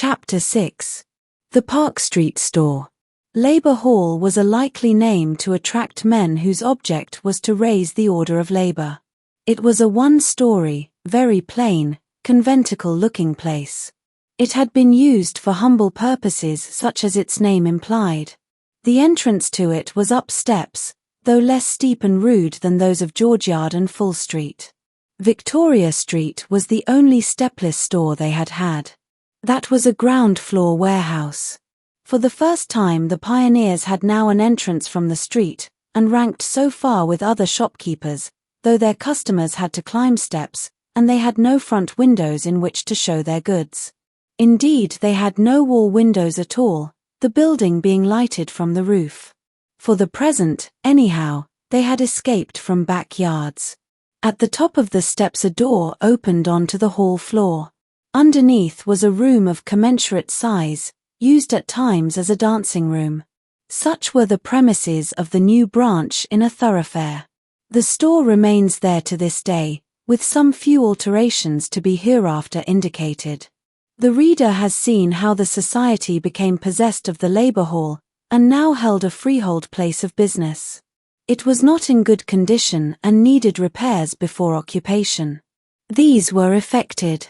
Chapter 6. The Park Street Store. Labor Hall was a likely name to attract men whose object was to raise the order of labor. It was a one-story, very plain, conventicle-looking place. It had been used for humble purposes such as its name implied. The entrance to it was up steps, though less steep and rude than those of George Yard and Full Street. Victoria Street was the only stepless store they had had. That was a ground-floor warehouse. For the first time the pioneers had now an entrance from the street, and ranked so far with other shopkeepers, though their customers had to climb steps, and they had no front windows in which to show their goods. Indeed, they had no wall windows at all, the building being lighted from the roof. For the present, anyhow, they had escaped from backyards. At the top of the steps a door opened onto the hall floor. Underneath was a room of commensurate size, used at times as a dancing room. Such were the premises of the new branch in a thoroughfare. The store remains there to this day, with some few alterations to be hereafter indicated. The reader has seen how the society became possessed of the labor hall, and now held a freehold place of business. It was not in good condition and needed repairs before occupation. These were effected.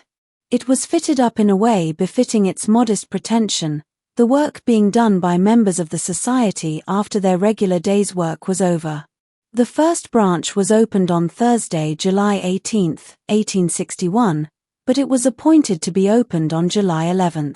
It was fitted up in a way befitting its modest pretension, the work being done by members of the society after their regular day's work was over. The first branch was opened on Thursday, July 18, 1861, but it was appointed to be opened on July 11.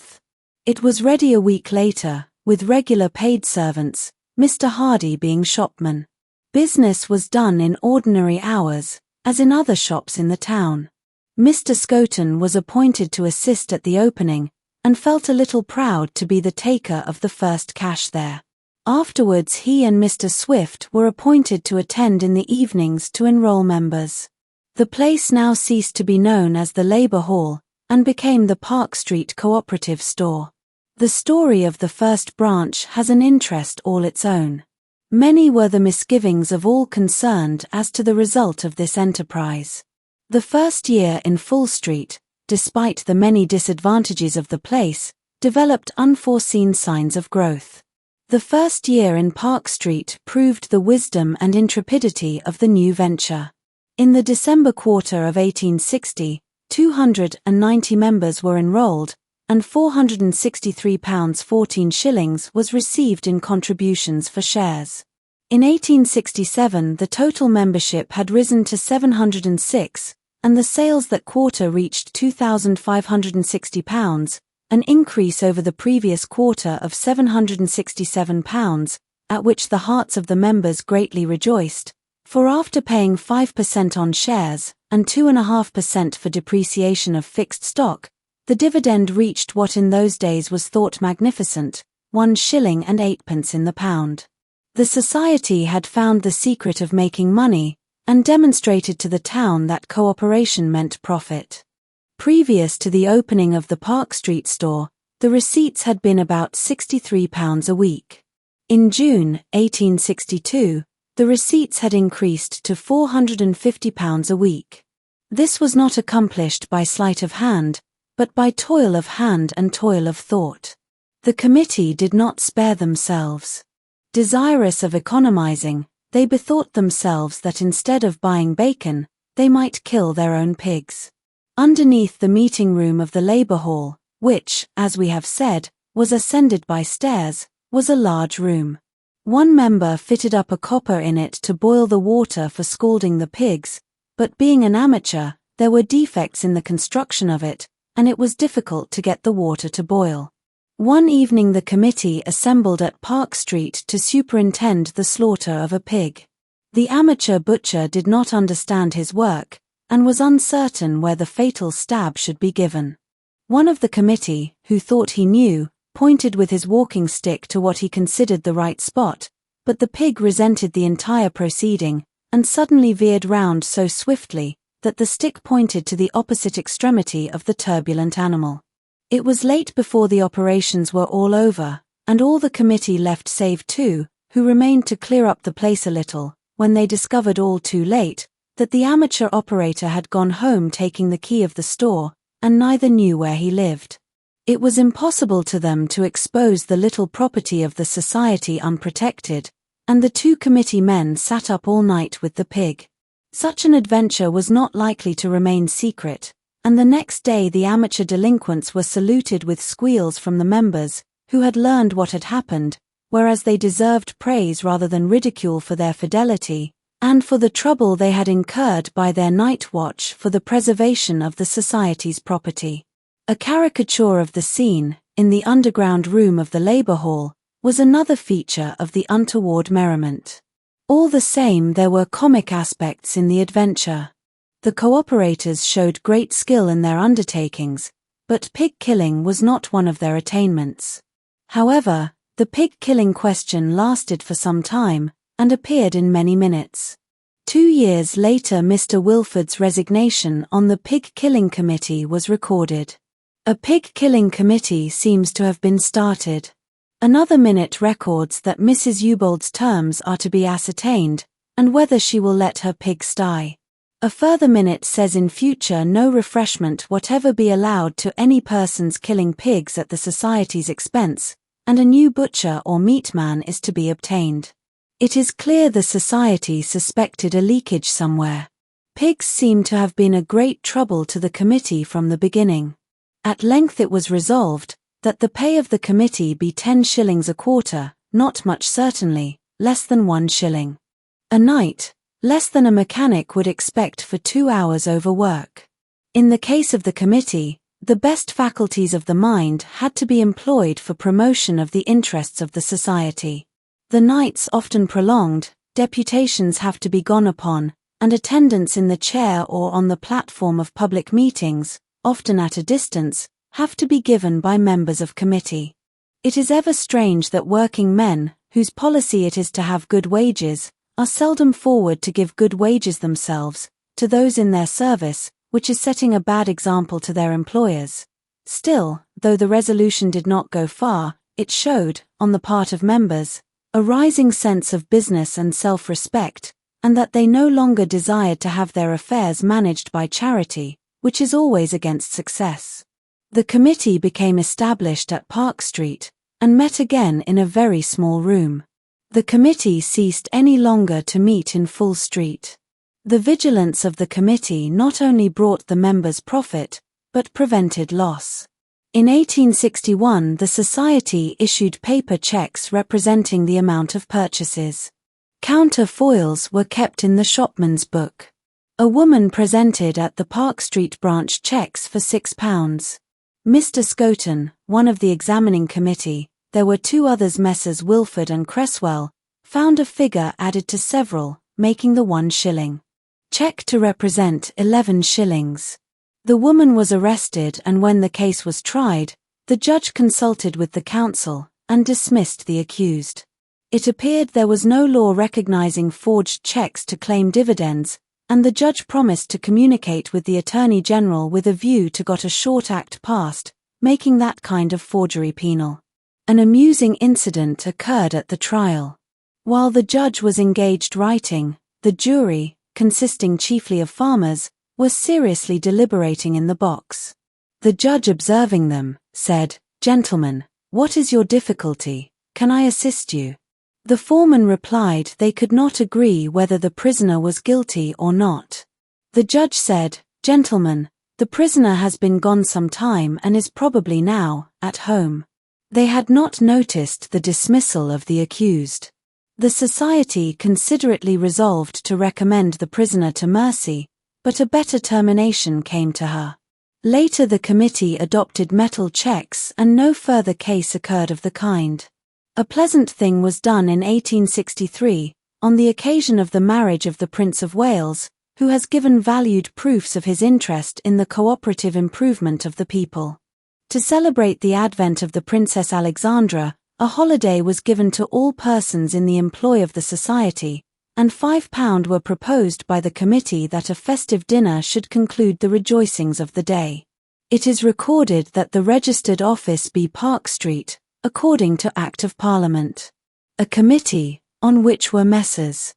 It was ready a week later, with regular paid servants, Mr. Hardy being shopman. Business was done in ordinary hours, as in other shops in the town. Mr. Scoton was appointed to assist at the opening, and felt a little proud to be the taker of the first cash there. Afterwards he and Mr. Swift were appointed to attend in the evenings to enroll members. The place now ceased to be known as the Labor Hall, and became the Park Street Cooperative Store. The story of the first branch has an interest all its own. Many were the misgivings of all concerned as to the result of this enterprise. The first year in Full Street, despite the many disadvantages of the place, developed unforeseen signs of growth. The first year in Park Street proved the wisdom and intrepidity of the new venture. In the December quarter of 1860, 290 members were enrolled, and £463 14 was received in contributions for shares. In 1867 the total membership had risen to 706, and the sales that quarter reached £2,560, an increase over the previous quarter of £767, at which the hearts of the members greatly rejoiced, for after paying 5% on shares, and 2.5% for depreciation of fixed stock, the dividend reached what in those days was thought magnificent, 1 shilling and 8pence in the pound. The society had found the secret of making money, and demonstrated to the town that cooperation meant profit. Previous to the opening of the Park Street store, the receipts had been about £63 a week. In June 1862, the receipts had increased to £450 a week. This was not accomplished by sleight of hand, but by toil of hand and toil of thought. The committee did not spare themselves. Desirous of economizing, they bethought themselves that instead of buying bacon, they might kill their own pigs. Underneath the meeting room of the Labor Hall, which, as we have said, was ascended by stairs, was a large room. One member fitted up a copper in it to boil the water for scalding the pigs, but being an amateur, there were defects in the construction of it, and it was difficult to get the water to boil. One evening the committee assembled at Park Street to superintend the slaughter of a pig. The amateur butcher did not understand his work, and was uncertain where the fatal stab should be given. One of the committee, who thought he knew, pointed with his walking stick to what he considered the right spot, but the pig resented the entire proceeding, and suddenly veered round so swiftly, that the stick pointed to the opposite extremity of the turbulent animal. It was late before the operations were all over, and all the committee left save two, who remained to clear up the place a little, when they discovered all too late, that the amateur operator had gone home taking the key of the store, and neither knew where he lived. It was impossible to them to expose the little property of the society unprotected, and the two committee men sat up all night with the pig. Such an adventure was not likely to remain secret, and the next day the amateur delinquents were saluted with squeals from the members, who had learned what had happened, whereas they deserved praise rather than ridicule for their fidelity, and for the trouble they had incurred by their night watch for the preservation of the society's property. A caricature of the scene, in the underground room of the Labour Hall, was another feature of the untoward merriment. All the same, there were comic aspects in the adventure. The cooperators showed great skill in their undertakings, but pig killing was not one of their attainments. However, the pig-killing question lasted for some time, and appeared in many minutes. 2 years later Mr. Wilford's resignation on the pig-killing committee was recorded. A pig-killing committee seems to have been started. Another minute records that Mrs. Ubold's terms are to be ascertained, and whether she will let her pigs die. A further minute says in future no refreshment whatever be allowed to any persons killing pigs at the society's expense, and a new butcher or meatman is to be obtained. It is clear the society suspected a leakage somewhere. Pigs seem to have been a great trouble to the committee from the beginning. At length it was resolved that the pay of the committee be 10 shillings a quarter, not much certainly, less than 1 shilling a night, less than a mechanic would expect for 2 hours overwork. In the case of the committee, the best faculties of the mind had to be employed for promotion of the interests of the society. The nights often prolonged, deputations have to be gone upon, and attendance in the chair or on the platform of public meetings, often at a distance, have to be given by members of committee. It is ever strange that working men, whose policy it is to have good wages, are seldom forward to give good wages themselves, to those in their service, which is setting a bad example to their employers. Still, though the resolution did not go far, it showed, on the part of members, a rising sense of business and self-respect, and that they no longer desired to have their affairs managed by charity, which is always against success. The committee became established at Park Street, and met again in a very small room. The committee ceased any longer to meet in Full Street. The vigilance of the committee not only brought the members profit, but prevented loss. In 1861 the society issued paper checks representing the amount of purchases. Counter-foils were kept in the shopman's book. A woman presented at the Park Street branch checks for £6. Mr. Scoton, one of the examining committee, there were 2 others, Messrs. Wilford and Cresswell, found a figure added to several, making the 1 shilling. Check to represent 11 shillings. The woman was arrested, and when the case was tried, the judge consulted with the counsel, and dismissed the accused. It appeared there was no law recognizing forged checks to claim dividends, and the judge promised to communicate with the Attorney General with a view to get a short act passed, making that kind of forgery penal. An amusing incident occurred at the trial. While the judge was engaged writing, the jury, consisting chiefly of farmers, were seriously deliberating in the box. The judge, observing them, said, "Gentlemen, what is your difficulty? Can I assist you?" The foreman replied they could not agree whether the prisoner was guilty or not. The judge said, "Gentlemen, the prisoner has been gone some time and is probably now at home." They had not noticed the dismissal of the accused. The society considerately resolved to recommend the prisoner to mercy, but a better termination came to her. Later the committee adopted metal checks and no further case occurred of the kind. A pleasant thing was done in 1863, on the occasion of the marriage of the Prince of Wales, who has given valued proofs of his interest in the cooperative improvement of the people. To celebrate the advent of the Princess Alexandra, a holiday was given to all persons in the employ of the society, and £5 were proposed by the committee that a festive dinner should conclude the rejoicings of the day. It is recorded that the registered office be Park Street, according to Act of Parliament. A committee, on which were Messrs.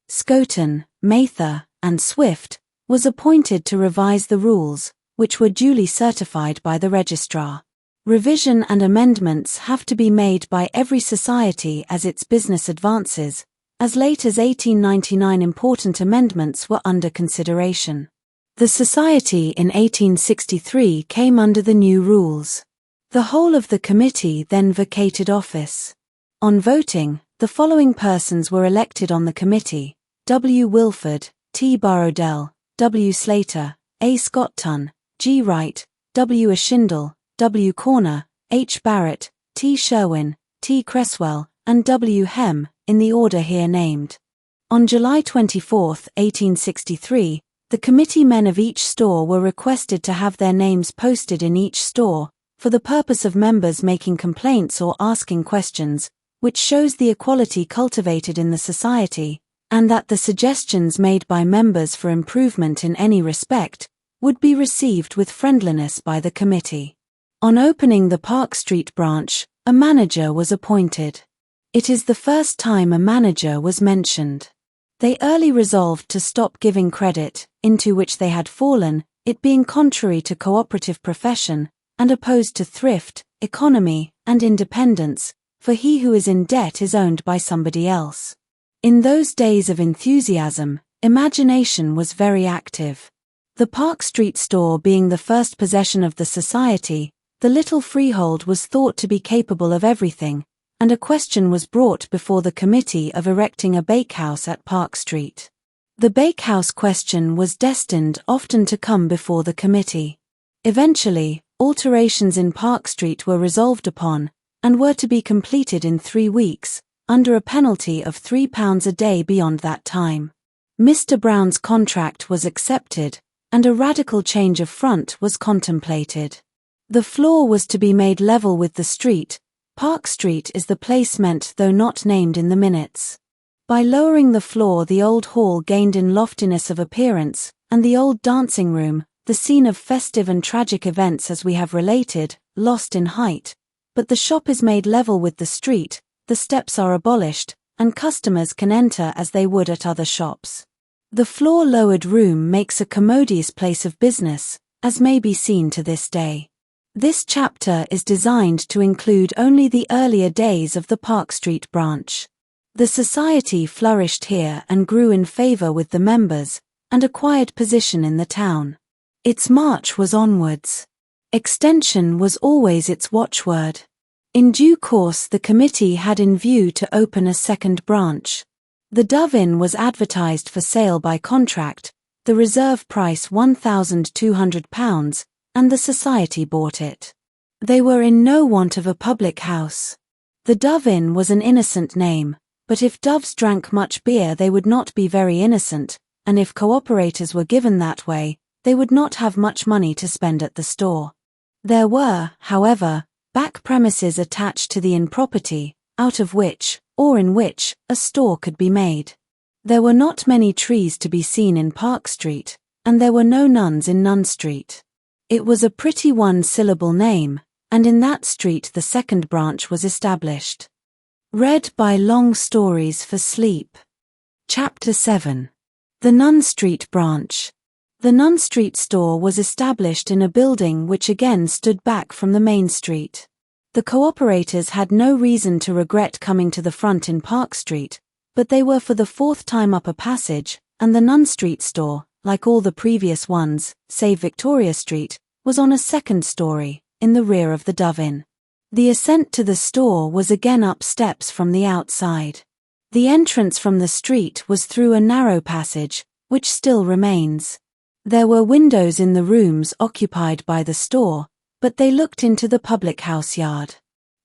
Scoton, Mather, and Swift, was appointed to revise the rules, which were duly certified by the registrar. Revision and amendments have to be made by every society as its business advances. As late as 1899 important amendments were under consideration. The society in 1863 came under the new rules. The whole of the committee then vacated office. On voting, the following persons were elected on the committee: W. Wilford, T. Burrowdell, W. Slater, A. Scottton, G. Wright, W. Ashindle, W. Corner, H. Barrett, T. Sherwin, T. Cresswell, and W. Hem, in the order here named. On July 24, 1863, the committee men of each store were requested to have their names posted in each store, for the purpose of members making complaints or asking questions, which shows the equality cultivated in the society, and that the suggestions made by members for improvement in any respect would be received with friendliness by the committee. On opening the Park Street branch, a manager was appointed. It is the first time a manager was mentioned. They early resolved to stop giving credit, into which they had fallen, it being contrary to cooperative profession, and opposed to thrift, economy, and independence, for he who is in debt is owned by somebody else. In those days of enthusiasm, imagination was very active. The Park Street store being the first possession of the society, the little freehold was thought to be capable of everything, and a question was brought before the committee of erecting a bakehouse at Park Street. The bakehouse question was destined often to come before the committee. Eventually, alterations in Park Street were resolved upon, and were to be completed in 3 weeks, under a penalty of £3 a day beyond that time. Mr. Brown's contract was accepted, and a radical change of front was contemplated. The floor was to be made level with the street. Park Street is the place meant though not named in the minutes. By lowering the floor the old hall gained in loftiness of appearance, and the old dancing room, the scene of festive and tragic events as we have related, lost in height. But the shop is made level with the street, the steps are abolished, and customers can enter as they would at other shops. The floor-lowered room makes a commodious place of business, as may be seen to this day. This chapter is designed to include only the earlier days of the Park Street branch. The society flourished here and grew in favor with the members, and acquired position in the town. Its march was onwards. Extension was always its watchword. In due course the committee had in view to open a second branch. The Dove Inn was advertised for sale by contract, the reserve price £1,200, and the society bought it. They were in no want of a public house. The Dove Inn was an innocent name, but if doves drank much beer they would not be very innocent, and if cooperators were given that way, they would not have much money to spend at the store. There were, however, back premises attached to the inn property, out of which, or in which, a store could be made. There were not many trees to be seen in Park Street, and there were no nuns in Nun Street. It was a pretty one-syllable name, and in that street the second branch was established. Read by Long Stories for Sleep. Chapter 7. The Nun Street branch. The Nun Street store was established in a building which again stood back from the main street. The cooperators had no reason to regret coming to the front in Park Street, but they were for the 4th time up a passage, and the Nun Street store, like all the previous ones, save Victoria Street, was on a second story, in the rear of the Dove Inn. The ascent to the store was again up steps from the outside. The entrance from the street was through a narrow passage, which still remains. There were windows in the rooms occupied by the store, but they looked into the public house yard.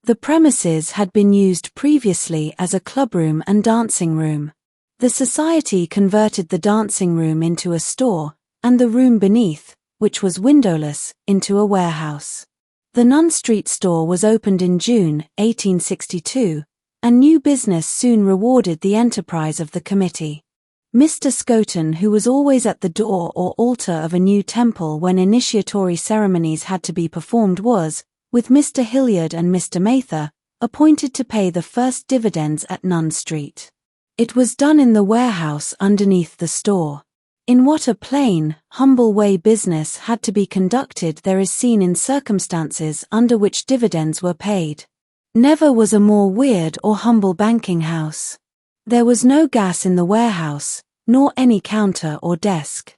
The premises had been used previously as a clubroom and dancing room. The society converted the dancing room into a store, and the room beneath, which was windowless, into a warehouse. The Nun Street store was opened in June, 1862, and new business soon rewarded the enterprise of the committee. Mr. Scoton, who was always at the door or altar of a new temple when initiatory ceremonies had to be performed, was, with Mr. Hilliard and Mr. Mather, appointed to pay the first dividends at Nun Street. It was done in the warehouse underneath the store. In what a plain, humble way business had to be conducted there is seen in circumstances under which dividends were paid. Never was a more weird or humble banking house. There was no gas in the warehouse, nor any counter or desk.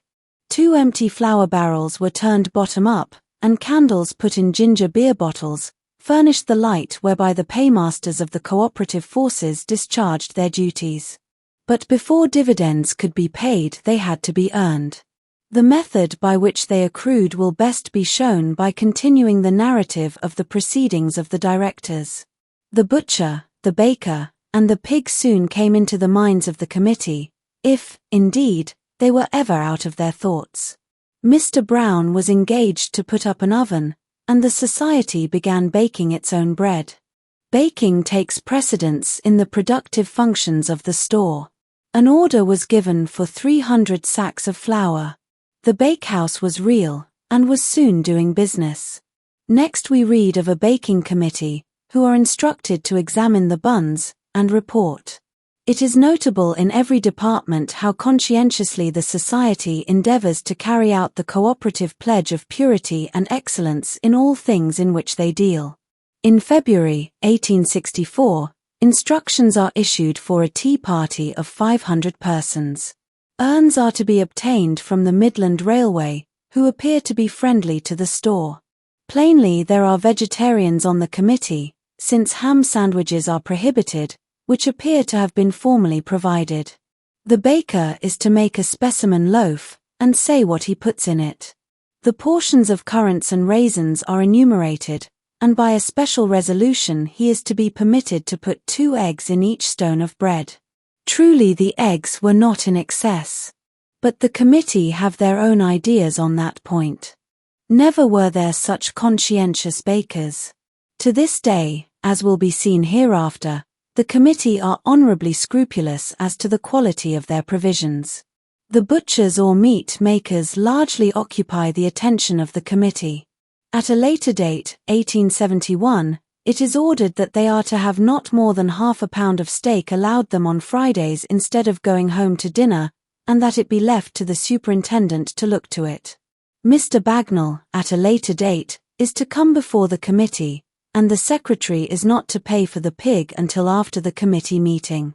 2 empty flour barrels were turned bottom up, and candles put in ginger beer bottles furnished the light whereby the paymasters of the cooperative forces discharged their duties. But before dividends could be paid they had to be earned. The method by which they accrued will best be shown by continuing the narrative of the proceedings of the directors. The butcher, the baker, and the pig soon came into the minds of the committee, if, indeed, they were ever out of their thoughts. Mr. Brown was engaged to put up an oven, and the society began baking its own bread. Baking takes precedence in the productive functions of the store. An order was given for 300 sacks of flour. The bakehouse was real, and was soon doing business. Next we read of a baking committee, who are instructed to examine the buns, and report. It is notable in every department how conscientiously the society endeavors to carry out the cooperative pledge of purity and excellence in all things in which they deal. In February, 1864, instructions are issued for a tea party of 500 persons. Urns are to be obtained from the Midland Railway, who appear to be friendly to the store. Plainly there are vegetarians on the committee, since ham sandwiches are prohibited, which appear to have been formally provided. The baker is to make a specimen loaf, and say what he puts in it. The portions of currants and raisins are enumerated, and by a special resolution he is to be permitted to put 2 eggs in each stone of bread. Truly the eggs were not in excess. But the committee have their own ideas on that point. Never were there such conscientious bakers. To this day, as will be seen hereafter, the committee are honorably scrupulous as to the quality of their provisions. The butchers or meat makers largely occupy the attention of the committee. At a later date, 1871, it is ordered that they are to have not more than half a pound of steak allowed them on Fridays instead of going home to dinner, and that it be left to the superintendent to look to it. Mr. Bagnall, at a later date, is to come before the committee, and the secretary is not to pay for the pig until after the committee meeting.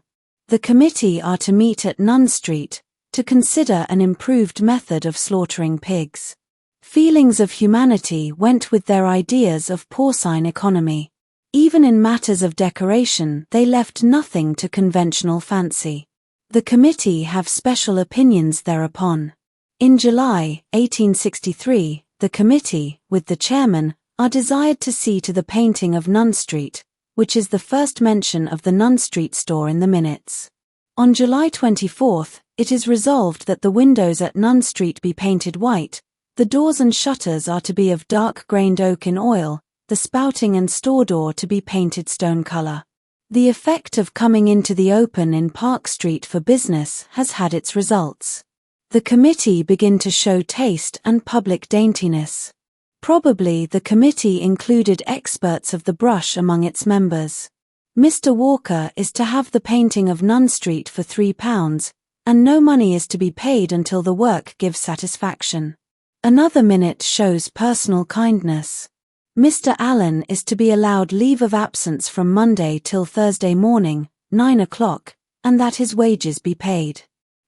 The committee are to meet at Nunn Street, to consider an improved method of slaughtering pigs. Feelings of humanity went with their ideas of porcine economy. Even in matters of decoration they left nothing to conventional fancy. The committee have special opinions thereupon. In July, 1863, the committee, with the chairman, are desired to see to the painting of Nunn Street, which is the first mention of the Nunn Street store in the minutes. On July 24th, it is resolved that the windows at Nunn Street be painted white, the doors and shutters are to be of dark-grained oak in oil, the spouting and store door to be painted stone color. The effect of coming into the open in Park Street for business has had its results. The committee begin to show taste and public daintiness. Probably the committee included experts of the brush among its members. Mr. Walker is to have the painting of Nunn Street for £3, and no money is to be paid until the work gives satisfaction. Another minute shows personal kindness. Mr. Allen is to be allowed leave of absence from Monday till Thursday morning, 9 o'clock, and that his wages be paid.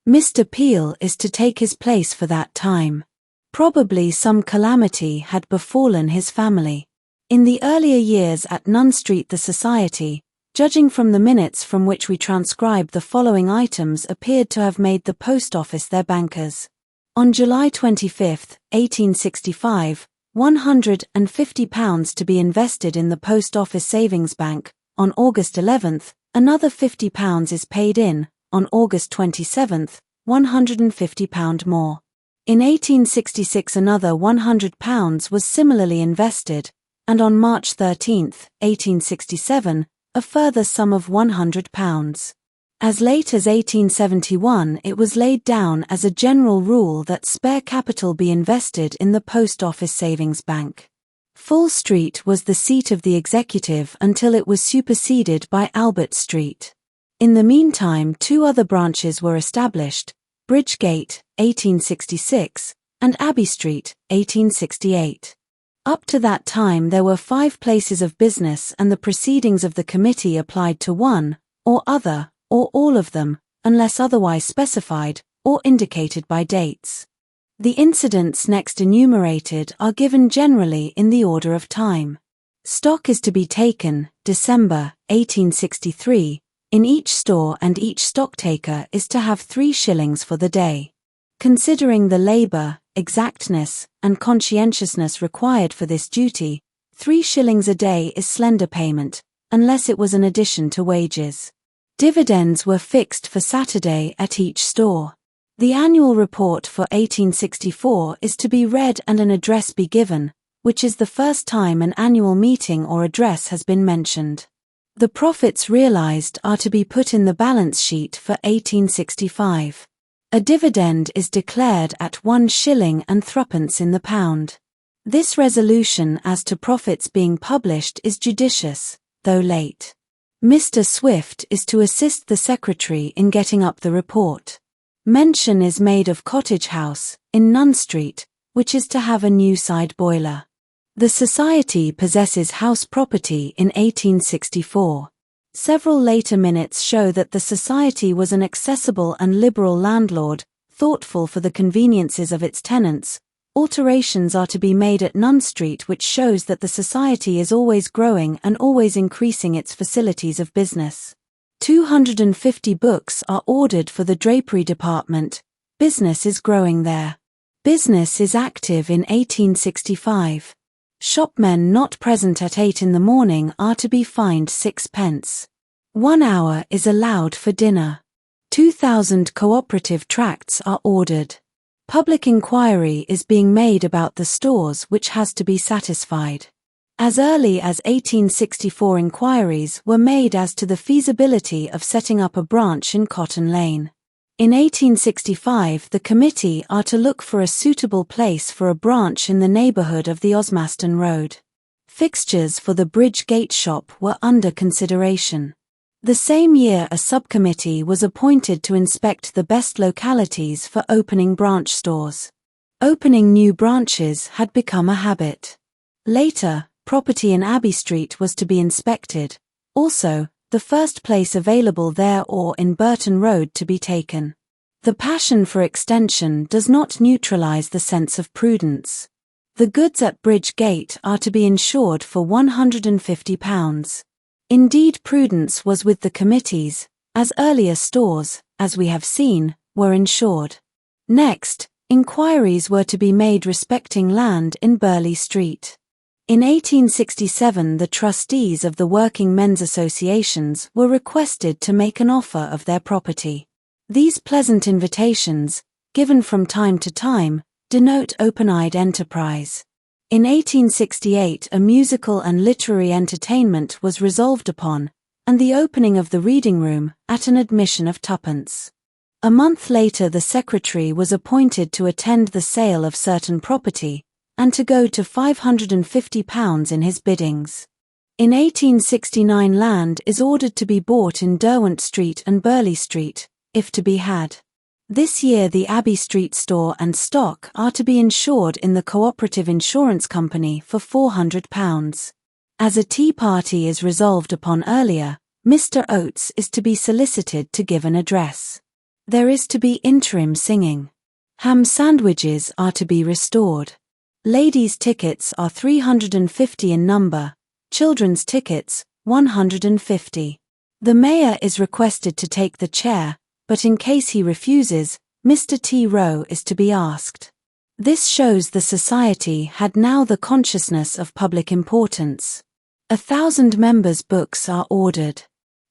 Mr. Peel is to take his place for that time. Probably some calamity had befallen his family. In the earlier years at Nunn Street the society, judging from the minutes from which we transcribe the following items, appeared to have made the post office their bankers. On July 25, 1865, £150 to be invested in the Post Office Savings Bank. On August 11, another £50 is paid in. On August 27, £150 more. In 1866 another £100 was similarly invested, and on March 13, 1867, a further sum of £100. As late as 1871 it was laid down as a general rule that spare capital be invested in the Post Office Savings Bank. Full Street was the seat of the executive until it was superseded by Albert Street. In the meantime 2 other branches were established, Bridgegate, 1866, and Abbey Street, 1868. Up to that time there were 5 places of business, and the proceedings of the committee applied to one, or other, or all of them, unless otherwise specified, or indicated by dates. The incidents next enumerated are given generally in the order of time. Stock is to be taken, December, 1863, in each store, and each stocktaker is to have 3 shillings for the day. Considering the labour, exactness, and conscientiousness required for this duty, 3 shillings a day is slender payment, unless it was an addition to wages. Dividends were fixed for Saturday at each store. The annual report for 1864 is to be read and an address be given, which is the first time an annual meeting or address has been mentioned. The profits realized are to be put in the balance sheet for 1865. A dividend is declared at 1 shilling and 3pence in the pound. This resolution as to profits being published is judicious, though late. Mr. Swift is to assist the secretary in getting up the report. Mention is made of Cottage House, in Nunn Street, which is to have a new side boiler. The society possesses house property in 1864. Several later minutes show that the society was an accessible and liberal landlord, thoughtful for the conveniences of its tenants. Alterations are to be made at Nunn Street, which shows that the society is always growing and always increasing its facilities of business. 250 books are ordered for the drapery department. Business is growing there. Business is active in 1865. Shopmen not present at 8 in the morning are to be fined 6 pence. 1 hour is allowed for dinner. 2,000 cooperative tracts are ordered. Public inquiry is being made about the stores, which has to be satisfied. As early as 1864 inquiries were made as to the feasibility of setting up a branch in Cotton Lane. In 1865 the committee are to look for a suitable place for a branch in the neighbourhood of the Osmaston Road. Fixtures for the Bridgegate shop were under consideration. The same year a subcommittee was appointed to inspect the best localities for opening branch stores. Opening new branches had become a habit. Later, property in Abbey Street was to be inspected, also, the first place available there or in Burton Road to be taken. The passion for extension does not neutralize the sense of prudence. The goods at Bridgegate are to be insured for £150. Indeed, prudence was with the committees, as earlier stores, as we have seen, were insured. Next, inquiries were to be made respecting land in Burleigh Street. In 1867 the trustees of the working men's associations were requested to make an offer of their property. These pleasant invitations, given from time to time, denote open-eyed enterprise. In 1868 a musical and literary entertainment was resolved upon, and the opening of the reading room, at an admission of 2pence. A month later the secretary was appointed to attend the sale of certain property, and to go to £550 in his biddings. In 1869 land is ordered to be bought in Derwent Street and Burleigh Street, if to be had. This year the Abbey Street store and stock are to be insured in the Cooperative Insurance Company for £400. As a tea party is resolved upon earlier, Mr. Oates is to be solicited to give an address. There is to be interim singing. Ham sandwiches are to be restored. Ladies' tickets are 350 in number, children's tickets, 150. The mayor is requested to take the chair, but in case he refuses, Mr. T. Rowe is to be asked. This shows the society had now the consciousness of public importance. 1,000 members' books are ordered.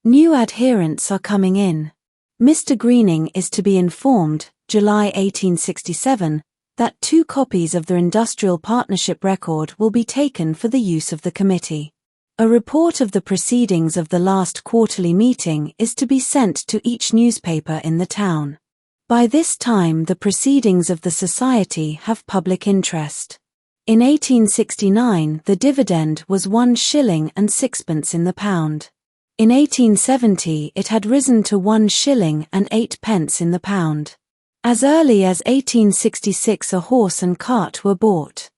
New adherents are coming in. Mr. Greening is to be informed, July 1867, that 2 copies of the Industrial Partnership Record will be taken for the use of the committee. A report of the proceedings of the last quarterly meeting is to be sent to each newspaper in the town. By this time the proceedings of the society have public interest. In 1869 the dividend was 1 shilling and 6pence in the pound. In 1870 it had risen to 1 shilling and 8 pence in the pound. As early as 1866 a horse and cart were bought.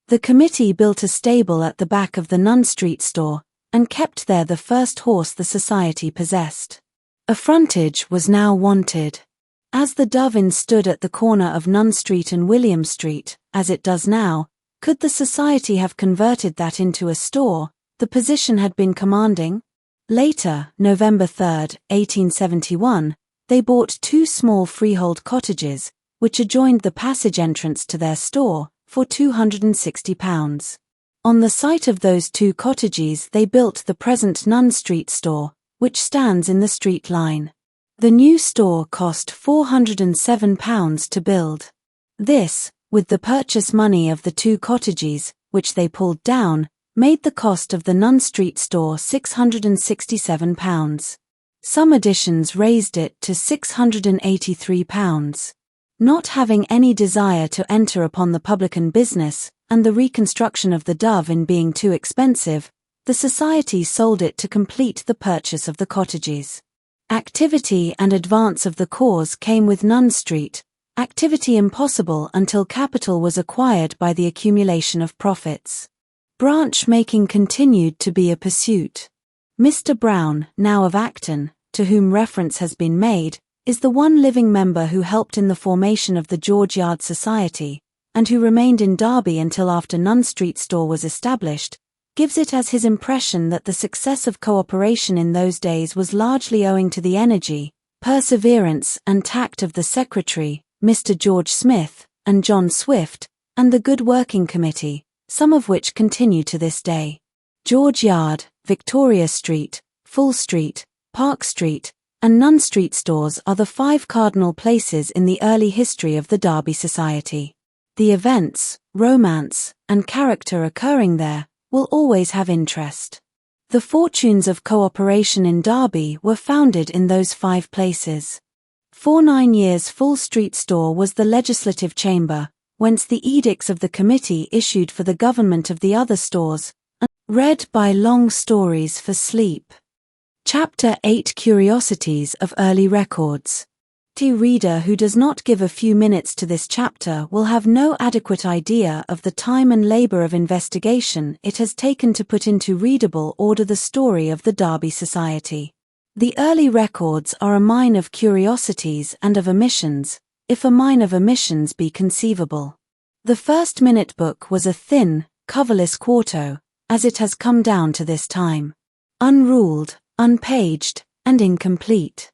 The committee built a stable at the back of the Nunn Street store, and kept there the first horse the society possessed. A frontage was now wanted. As the Dove Inn stood at the corner of Nunn Street and William Street, as it does now, could the society have converted that into a store? The position had been commanding. Later, November 3, 1871, they bought 2 small freehold cottages, which adjoined the passage entrance to their store, for £260. On the site of those 2 cottages they built the present Nunn Street store, which stands in the street line. The new store cost £407 to build. This, with the purchase money of the 2 cottages, which they pulled down, made the cost of the Nunn Street store £667. Some additions raised it to £683. Not having any desire to enter upon the publican business, and the reconstruction of the Dove Inn being too expensive, the society sold it to complete the purchase of the cottages. Activity and advance of the cause came with Nunn Street, activity impossible until capital was acquired by the accumulation of profits. Branch making continued to be a pursuit. Mr. Brown, now of Acton, to whom reference has been made, is the one living member who helped in the formation of the George Yard Society, and who remained in Derby until after Nunn Street store was established, gives it as his impression that the success of cooperation in those days was largely owing to the energy, perseverance and tact of the secretary, Mr. George Smith, and John Swift, and the good working committee, some of which continue to this day. George Yard, Victoria Street, Full Street, Park Street, and Nunn Street stores are the 5 cardinal places in the early history of the Derby Society. The events, romance, and character occurring there will always have interest. The fortunes of cooperation in Derby were founded in those 5 places. For 9 years Full Street store was the legislative chamber, whence the edicts of the committee issued for the government of the other stores, and read by long stories for sleep. Chapter 8 Curiosities of Early Records. The reader who does not give a few minutes to this chapter will have no adequate idea of the time and labor of investigation it has taken to put into readable order the story of the Derby Society. The early records are a mine of curiosities and of omissions, if a mine of omissions be conceivable. The first minute book was a thin, coverless quarto, as it has come down to this time. Unruled, unpaged, and incomplete.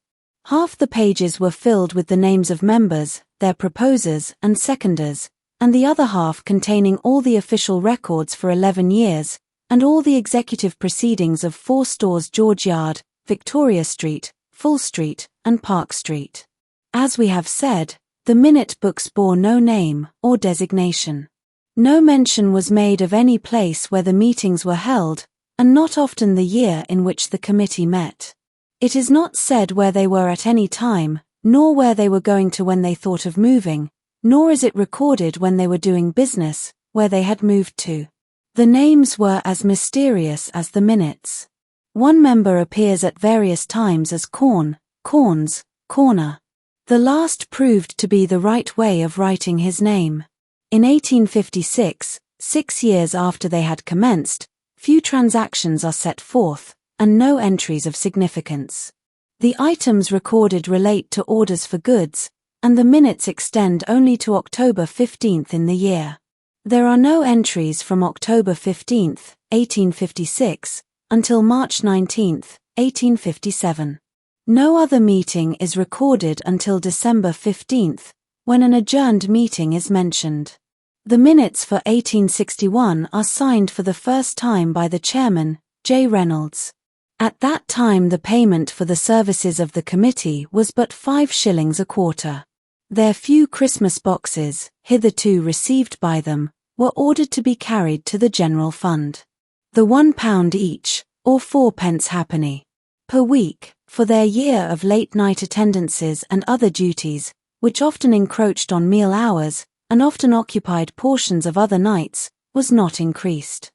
Half the pages were filled with the names of members, their proposers and seconders, and the other half containing all the official records for 11 years, and all the executive proceedings of 4 stores: George Yard, Victoria Street, Full Street, and Park Street. As we have said, the minute books bore no name or designation. No mention was made of any place where the meetings were held, and not often the year in which the committee met. It is not said where they were at any time, nor where they were going to when they thought of moving, nor is it recorded when they were doing business, where they had moved to. The names were as mysterious as the minutes. One member appears at various times as Corn, Corns, Corner. The last proved to be the right way of writing his name. In 1856, 6 years after they had commenced, few transactions are set forth, and no entries of significance. The items recorded relate to orders for goods, and the minutes extend only to October 15th in the year. There are no entries from October 15th, 1856, until March 19th, 1857. No other meeting is recorded until December 15th, when an adjourned meeting is mentioned. The minutes for 1861 are signed for the first time by the chairman, J. Reynolds. At that time the payment for the services of the committee was but 5 shillings a quarter. Their few Christmas boxes, hitherto received by them, were ordered to be carried to the general fund. The £1 each, or 4d halfpenny, per week, for their year of late-night attendances and other duties, which often encroached on meal hours, and often occupied portions of other nights, was not increased.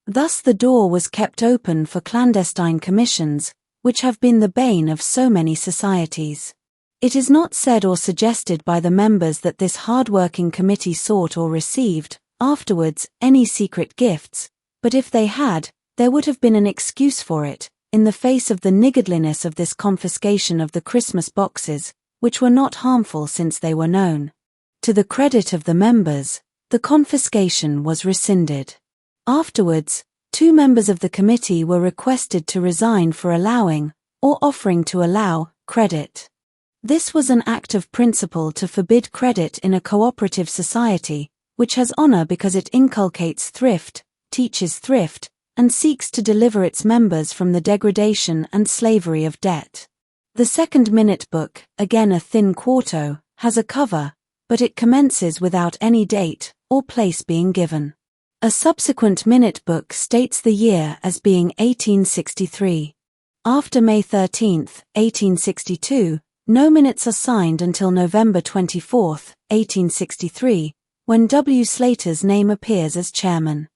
Thus the door was kept open for clandestine commissions, which have been the bane of so many societies. It is not said or suggested by the members that this hard-working committee sought or received, afterwards, any secret gifts, but if they had, there would have been an excuse for it, in the face of the niggardliness of this confiscation of the Christmas boxes, which were not harmful since they were known. To the credit of the members, the confiscation was rescinded. Afterwards, 2 members of the committee were requested to resign for allowing, or offering to allow, credit. This was an act of principle to forbid credit in a cooperative society, which has honor because it inculcates thrift, teaches thrift, and seeks to deliver its members from the degradation and slavery of debt. The second minute book, again a thin quarto, has a cover, but it commences without any date or place being given. A subsequent minute book states the year as being 1863. After May 13, 1862, no minutes are signed until November 24, 1863, when W. Slater's name appears as chairman.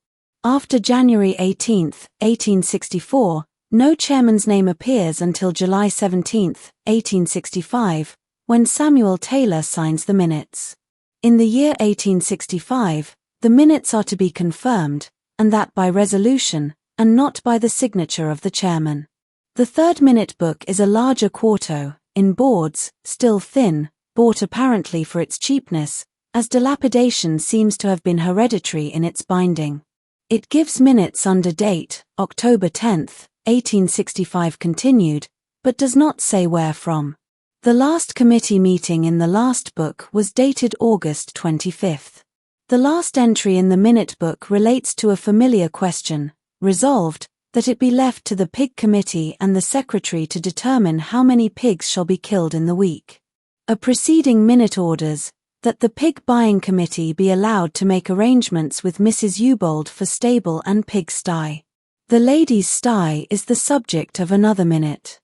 After January 18, 1864, no chairman's name appears until July 17, 1865, when Samuel Taylor signs the minutes. In the year 1865, the minutes are to be confirmed, and that by resolution, and not by the signature of the chairman. The third minute book is a larger quarto, in boards, still thin, bought apparently for its cheapness, as dilapidation seems to have been hereditary in its binding. It gives minutes under date, October 10, 1865 continued, but does not say where from. The last committee meeting in the last book was dated August 25. The last entry in the minute book relates to a familiar question, resolved, that it be left to the pig committee and the secretary to determine how many pigs shall be killed in the week. A preceding minute orders, that the pig buying committee be allowed to make arrangements with Mrs. Ubold for stable and pig sty. The ladies' sty is the subject of another minute.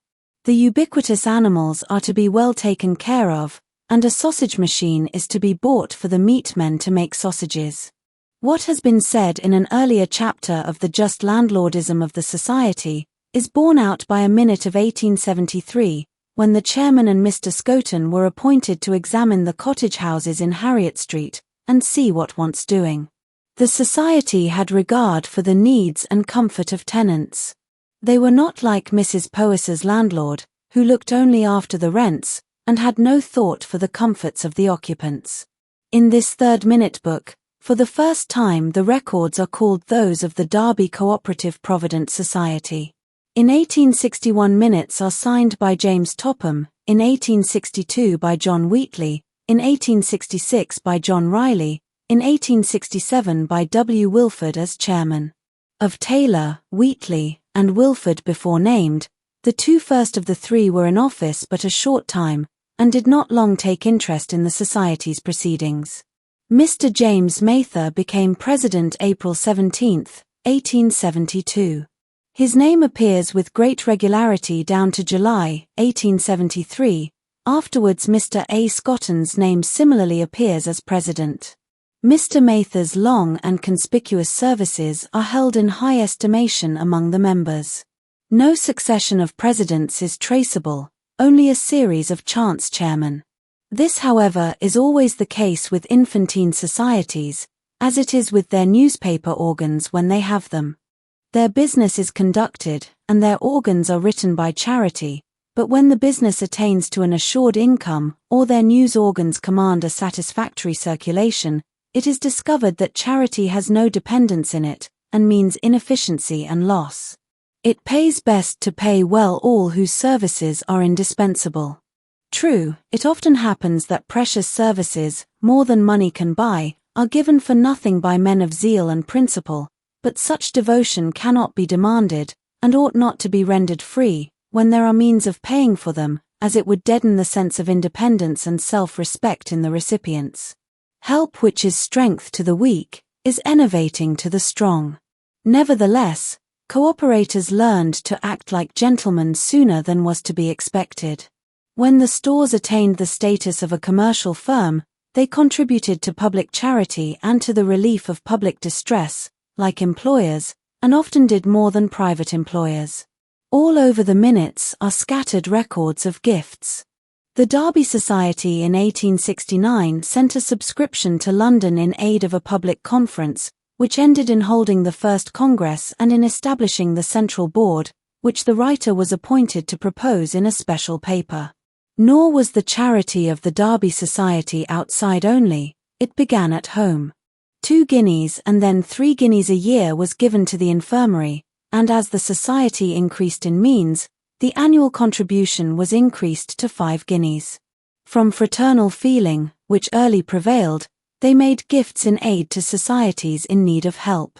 The ubiquitous animals are to be well taken care of, and a sausage machine is to be bought for the meat men to make sausages. What has been said in an earlier chapter of the just landlordism of the society is borne out by a minute of 1873, when the chairman and Mr. Scoton were appointed to examine the cottage houses in Harriet Street, and see what wants doing. The society had regard for the needs and comfort of tenants. They were not like Mrs. Powis's landlord, who looked only after the rents, and had no thought for the comforts of the occupants. In this third minute book, for the first time the records are called those of the Derby Cooperative Provident Society. In 1861 minutes are signed by James Topham, in 1862 by John Wheatley, in 1866 by John Riley, in 1867 by W. Wilford as chairman. Of Taylor, Wheatley, and Wilford before named, the 2 first of the 3 were in office but a short time, and did not long take interest in the society's proceedings. Mr. James Mather became president April 17, 1872. His name appears with great regularity down to July, 1873. Afterwards Mr. A. Scoton's name similarly appears as president. Mr. Mather's long and conspicuous services are held in high estimation among the members. No succession of presidents is traceable, only a series of chance chairmen. This, however, is always the case with infantine societies, as it is with their newspaper organs when they have them. Their business is conducted, and their organs are written by charity, but when the business attains to an assured income, or their news organs command a satisfactory circulation, it is discovered that charity has no dependence in it, and means inefficiency and loss. It pays best to pay well all whose services are indispensable. True, it often happens that precious services, more than money can buy, are given for nothing by men of zeal and principle, but such devotion cannot be demanded, and ought not to be rendered free, when there are means of paying for them, as it would deaden the sense of independence and self-respect in the recipients. Help which is strength to the weak, is enervating to the strong. Nevertheless, cooperators learned to act like gentlemen sooner than was to be expected. When the stores attained the status of a commercial firm, they contributed to public charity and to the relief of public distress, like employers, and often did more than private employers. All over the minutes are scattered records of gifts. The Derby Society in 1869 sent a subscription to London in aid of a public conference, which ended in holding the first Congress and in establishing the Central Board, which the writer was appointed to propose in a special paper. Nor was the charity of the Derby Society outside only, it began at home. 2 guineas and then 3 guineas a year was given to the infirmary, and as the society increased in means, the annual contribution was increased to 5 guineas. From fraternal feeling, which early prevailed, they made gifts in aid to societies in need of help.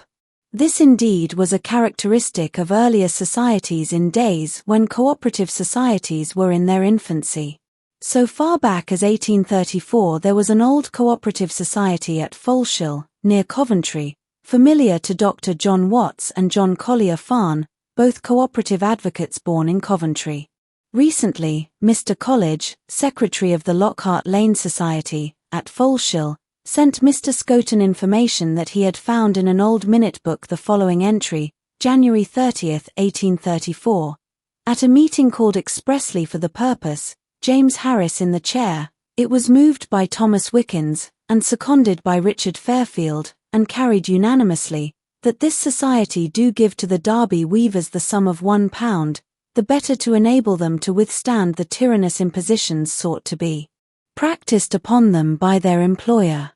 This indeed was a characteristic of earlier societies in days when cooperative societies were in their infancy. So far back as 1834 there was an old cooperative society at Foleshill, near Coventry, familiar to Dr. John Watts and John Collier Farn, both cooperative advocates born in Coventry. Recently, Mr. College, secretary of the Lockhart Lane Society, at Foleshill, sent Mr. Scoton information that he had found in an old minute book the following entry, January 30, 1834. At a meeting called expressly for the purpose, James Harris in the chair, it was moved by Thomas Wickens, and seconded by Richard Fairfield, and carried unanimously, that this society do give to the Derby weavers the sum of £1, the better to enable them to withstand the tyrannous impositions sought to be practised upon them by their employer.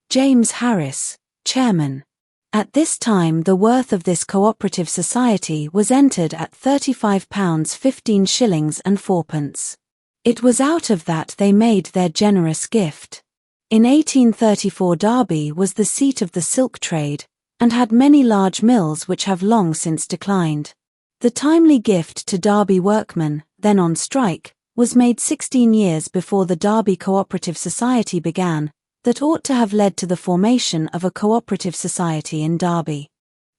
James Harris, Chairman. At this time the worth of this cooperative society was entered at £35 15 shillings and 4pence. It was out of that they made their generous gift. In 1834 Derby was the seat of the silk trade, and had many large mills which have long since declined. The timely gift to Derby workmen, then on strike, was made 16 years before the Derby Cooperative Society began, that ought to have led to the formation of a cooperative society in Derby.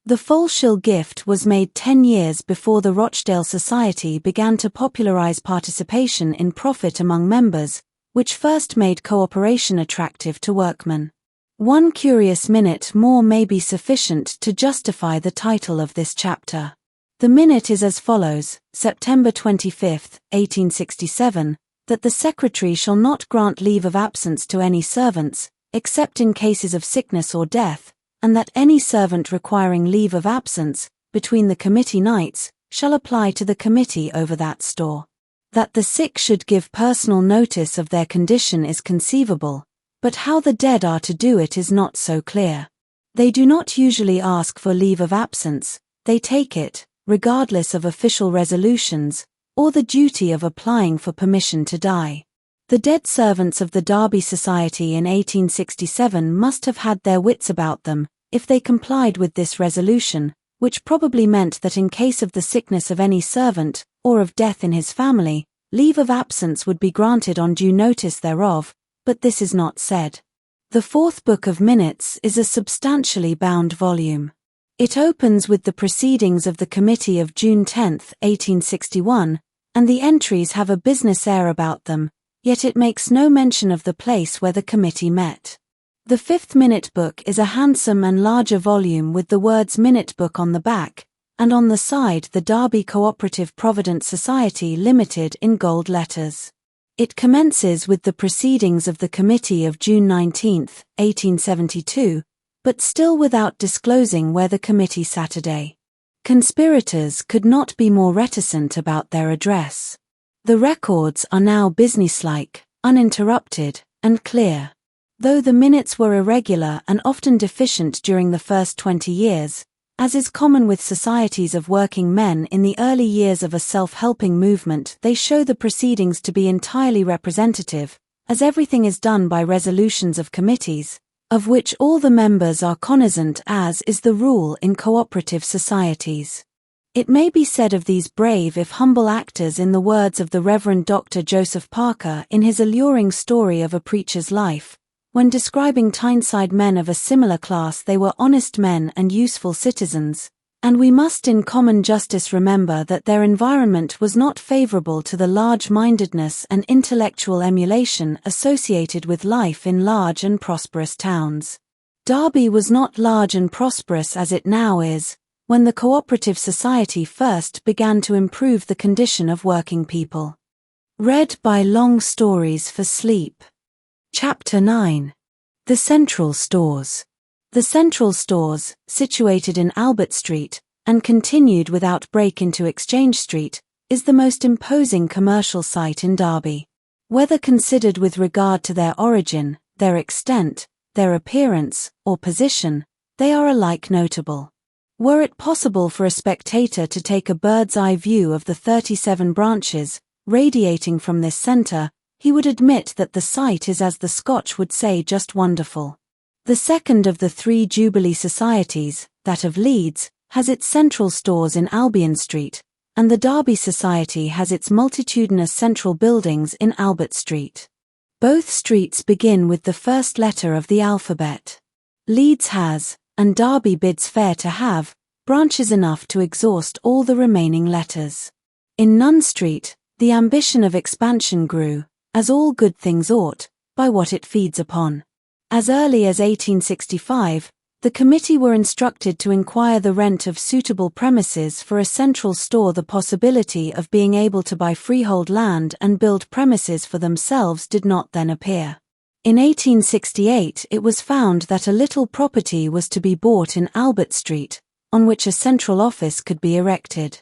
The Foleshill gift was made 10 years before the Rochdale Society began to popularise participation in profit among members, which first made cooperation attractive to workmen. One curious minute more may be sufficient to justify the title of this chapter. The minute is as follows: September 25, 1867, that the Secretary shall not grant leave of absence to any servants, except in cases of sickness or death, and that any servant requiring leave of absence, between the committee nights, shall apply to the committee over that store. That the sick should give personal notice of their condition is conceivable, but how the dead are to do it is not so clear. They do not usually ask for leave of absence, they take it, regardless of official resolutions, or the duty of applying for permission to die. The dead servants of the Derby Society in 1867 must have had their wits about them, if they complied with this resolution, which probably meant that in case of the sickness of any servant, or of death in his family, leave of absence would be granted on due notice thereof, but this is not said. The 4th Book of Minutes is a substantially bound volume. It opens with the proceedings of the Committee of June 10, 1861, and the entries have a business air about them, yet it makes no mention of the place where the committee met. The 5th Minute Book is a handsome and larger volume with the words Minute Book on the back, and on the side the Derby Cooperative Provident Society Limited in gold letters. It commences with the proceedings of the Committee of June 19, 1872, but still without disclosing where the committee Saturday. Conspirators could not be more reticent about their address. The records are now businesslike, uninterrupted, and clear. Though the minutes were irregular and often deficient during the first 20 years, as is common with societies of working men in the early years of a self-helping movement, they show the proceedings to be entirely representative, as everything is done by resolutions of committees, of which all the members are cognizant, as is the rule in cooperative societies. It may be said of these brave if humble actors in the words of the Reverend Dr. Joseph Parker in his alluring story of a preacher's life, when describing Tyneside men of a similar class, they were honest men and useful citizens, and we must in common justice remember that their environment was not favourable to the large-mindedness and intellectual emulation associated with life in large and prosperous towns. Derby was not large and prosperous as it now is, when the cooperative society first began to improve the condition of working people. Read by Long Stories for Sleep. Chapter 9. The Central Stores. The Central Stores, situated in Albert Street, and continued without break into Exchange Street, is the most imposing commercial site in Derby. Whether considered with regard to their origin, their extent, their appearance, or position, they are alike notable. Were it possible for a spectator to take a bird's-eye view of the 37 branches radiating from this centre, he would admit that the sight is, as the Scotch would say, just wonderful. The second of the three Jubilee Societies, that of Leeds, has its central stores in Albion Street, and the Derby Society has its multitudinous central buildings in Albert Street. Both streets begin with the first letter of the alphabet. Leeds has, and Derby bids fair to have, branches enough to exhaust all the remaining letters. In Nun Street, the ambition of expansion grew, as all good things ought, by what it feeds upon. As early as 1865, the committee were instructed to inquire the rent of suitable premises for a central store. The possibility of being able to buy freehold land and build premises for themselves did not then appear. In 1868 it was found that a little property was to be bought in Albert Street, on which a central office could be erected.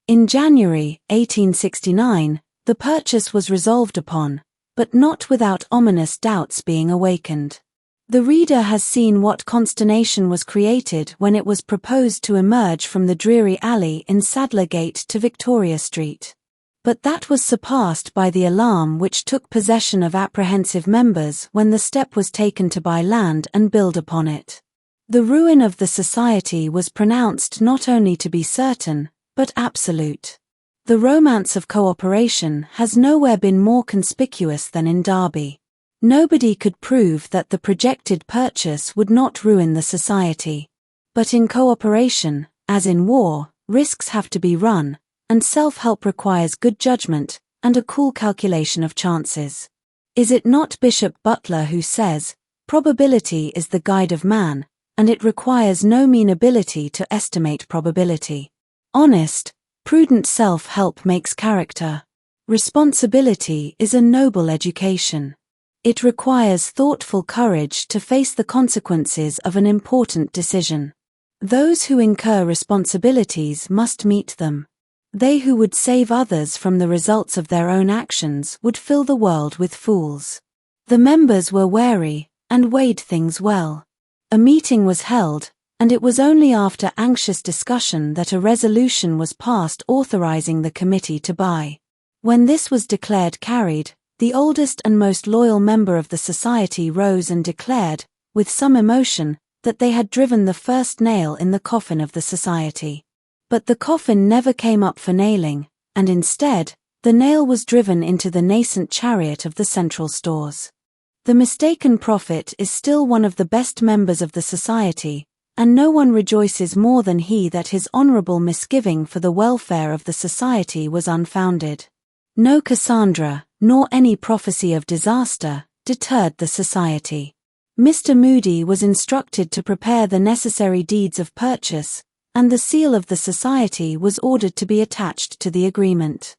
In January 1869, the purchase was resolved upon, but not without ominous doubts being awakened. The reader has seen what consternation was created when it was proposed to emerge from the dreary alley in Sadler Gate to Victoria Street. But that was surpassed by the alarm which took possession of apprehensive members when the step was taken to buy land and build upon it. The ruin of the society was pronounced not only to be certain, but absolute. The romance of cooperation has nowhere been more conspicuous than in Derby. Nobody could prove that the projected purchase would not ruin the society. But in cooperation, as in war, risks have to be run, and self-help requires good judgment and a cool calculation of chances. Is it not Bishop Butler who says, "Probability is the guide of man, and it requires no mean ability to estimate probability"? Honest, prudent self-help makes character. Responsibility is a noble education. It requires thoughtful courage to face the consequences of an important decision. Those who incur responsibilities must meet them. They who would save others from the results of their own actions would fill the world with fools. The members were wary, and weighed things well. A meeting was held, and it was only after anxious discussion that a resolution was passed authorizing the committee to buy. When this was declared carried, the oldest and most loyal member of the society rose and declared, with some emotion, that they had driven the first nail in the coffin of the society. But the coffin never came up for nailing, and instead, the nail was driven into the nascent chariot of the central stores. The mistaken prophet is still one of the best members of the society, and no one rejoices more than he that his honorable misgiving for the welfare of the society was unfounded. No Cassandra, nor any prophecy of disaster, deterred the society. Mr. Moody was instructed to prepare the necessary deeds of purchase, and the seal of the society was ordered to be attached to the agreement.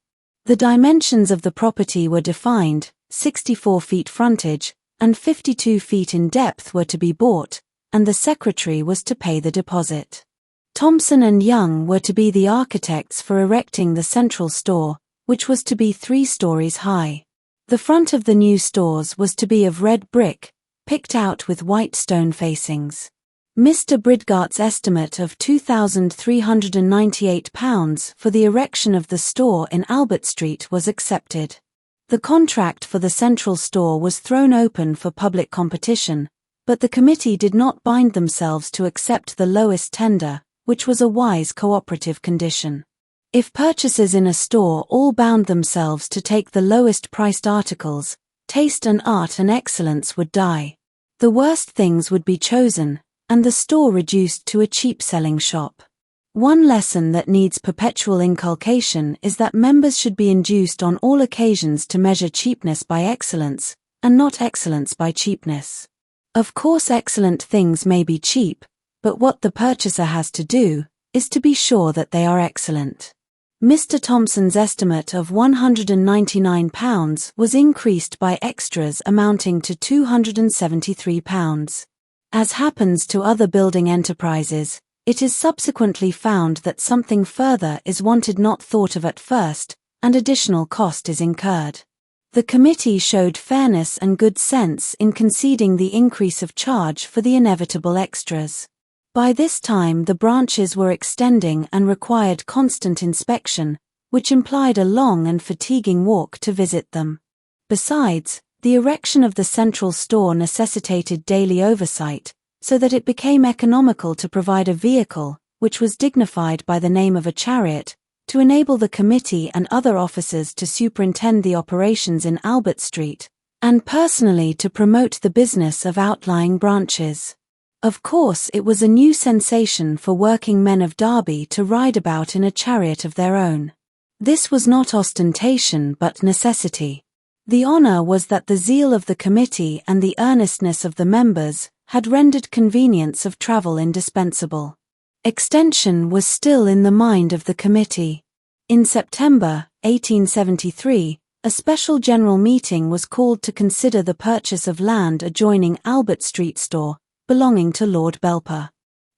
The dimensions of the property were defined, 64 feet frontage, and 52 feet in depth were to be bought, and the secretary was to pay the deposit. Thompson and Young were to be the architects for erecting the central store, which was to be 3 stories high. The front of the new stores was to be of red brick, picked out with white stone facings. Mr. Bridgart's estimate of £2,398 for the erection of the store in Albert Street was accepted. The contract for the central store was thrown open for public competition, but the committee did not bind themselves to accept the lowest tender, which was a wise cooperative condition. If purchasers in a store all bound themselves to take the lowest priced articles, taste and art and excellence would die. The worst things would be chosen, and the store reduced to a cheap-selling shop. One lesson that needs perpetual inculcation is that members should be induced on all occasions to measure cheapness by excellence, and not excellence by cheapness. Of course excellent things may be cheap, but what the purchaser has to do, is to be sure that they are excellent. Mr. Thompson's estimate of £199 was increased by extras amounting to £273. As happens to other building enterprises, it is subsequently found that something further is wanted not thought of at first, and additional cost is incurred. The committee showed fairness and good sense in conceding the increase of charge for the inevitable extras. By this time the branches were extending and required constant inspection, which implied a long and fatiguing walk to visit them. Besides, the erection of the central store necessitated daily oversight, so that it became economical to provide a vehicle, which was dignified by the name of a chariot, to enable the committee and other officers to superintend the operations in Albert Street, and personally to promote the business of outlying branches. Of course, it was a new sensation for working men of Derby to ride about in a chariot of their own. This was not ostentation but necessity. The honour was that the zeal of the committee and the earnestness of the members had rendered convenience of travel indispensable. Extension was still in the mind of the committee. In September 1873, a special general meeting was called to consider the purchase of land adjoining Albert Street store, belonging to Lord Belper.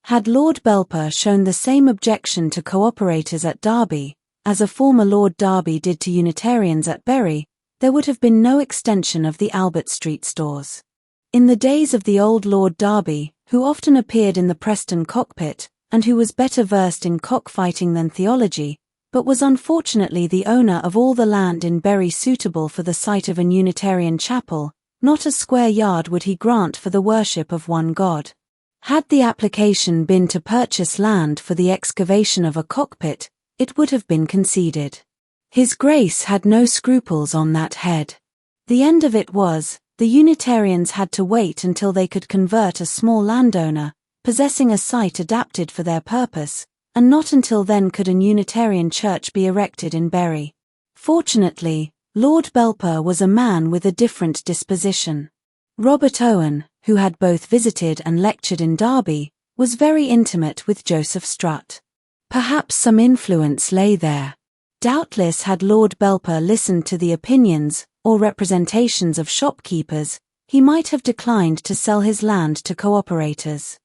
Had Lord Belper shown the same objection to cooperators at Derby, as a former Lord Derby did to Unitarians at Bury, there would have been no extension of the Albert Street stores. In the days of the old Lord Derby, who often appeared in the Preston cockpit, and who was better versed in cockfighting than theology, but was unfortunately the owner of all the land in Bury suitable for the site of an Unitarian chapel, not a square yard would he grant for the worship of one God. Had the application been to purchase land for the excavation of a cockpit, it would have been conceded. His Grace had no scruples on that head. The end of it was, the Unitarians had to wait until they could convert a small landowner, possessing a site adapted for their purpose, and not until then could an Unitarian church be erected in Bury. Fortunately, Lord Belper was a man with a different disposition. Robert Owen, who had both visited and lectured in Derby, was very intimate with Joseph Strutt. Perhaps some influence lay there. Doubtless had Lord Belper listened to the opinions or representations of shopkeepers, he might have declined to sell his land to cooperators.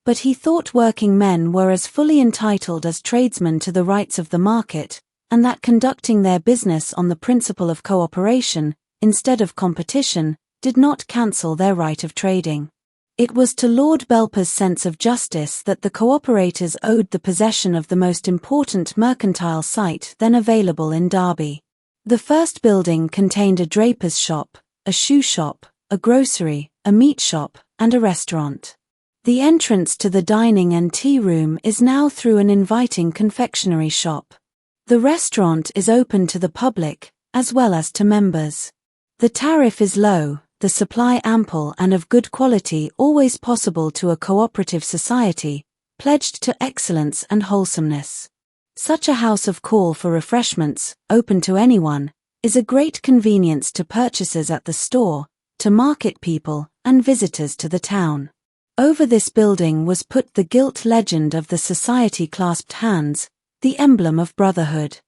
But he thought working men were as fully entitled as tradesmen to the rights of the market, and that conducting their business on the principle of cooperation, instead of competition, did not cancel their right of trading. It was to Lord Belper's sense of justice that the cooperators owed the possession of the most important mercantile site then available in Derby. The first building contained a draper's shop, a shoe shop, a grocery, a meat shop, and a restaurant. The entrance to the dining and tea room is now through an inviting confectionery shop. The restaurant is open to the public, as well as to members. The tariff is low, the supply ample and of good quality, always possible to a cooperative society, pledged to excellence and wholesomeness. Such a house of call for refreshments, open to anyone, is a great convenience to purchasers at the store, to market people, and visitors to the town. Over this building was put the gilt legend of the society clasped hands, the emblem of brotherhood.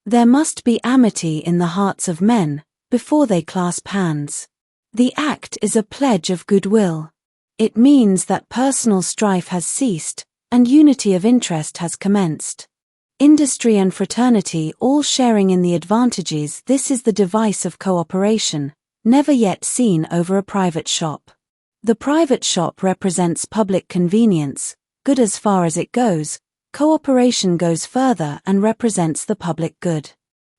There must be amity in the hearts of men, before they clasp hands. The act is a pledge of goodwill. It means that personal strife has ceased, and unity of interest has commenced. Industry and fraternity all sharing in the advantages. This is the device of cooperation, never yet seen over a private shop. The private shop represents public convenience, good as far as it goes. Cooperation goes further and represents the public good.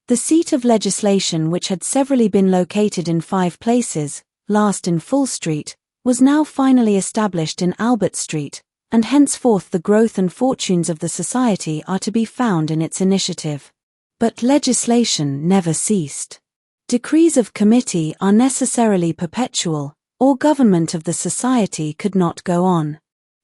The seat of legislation, which had severally been located in 5 places, last in Full Street, was now finally established in Albert Street, and henceforth the growth and fortunes of the society are to be found in its initiative. But legislation never ceased. Decrees of committee are necessarily perpetual, or government of the society could not go on.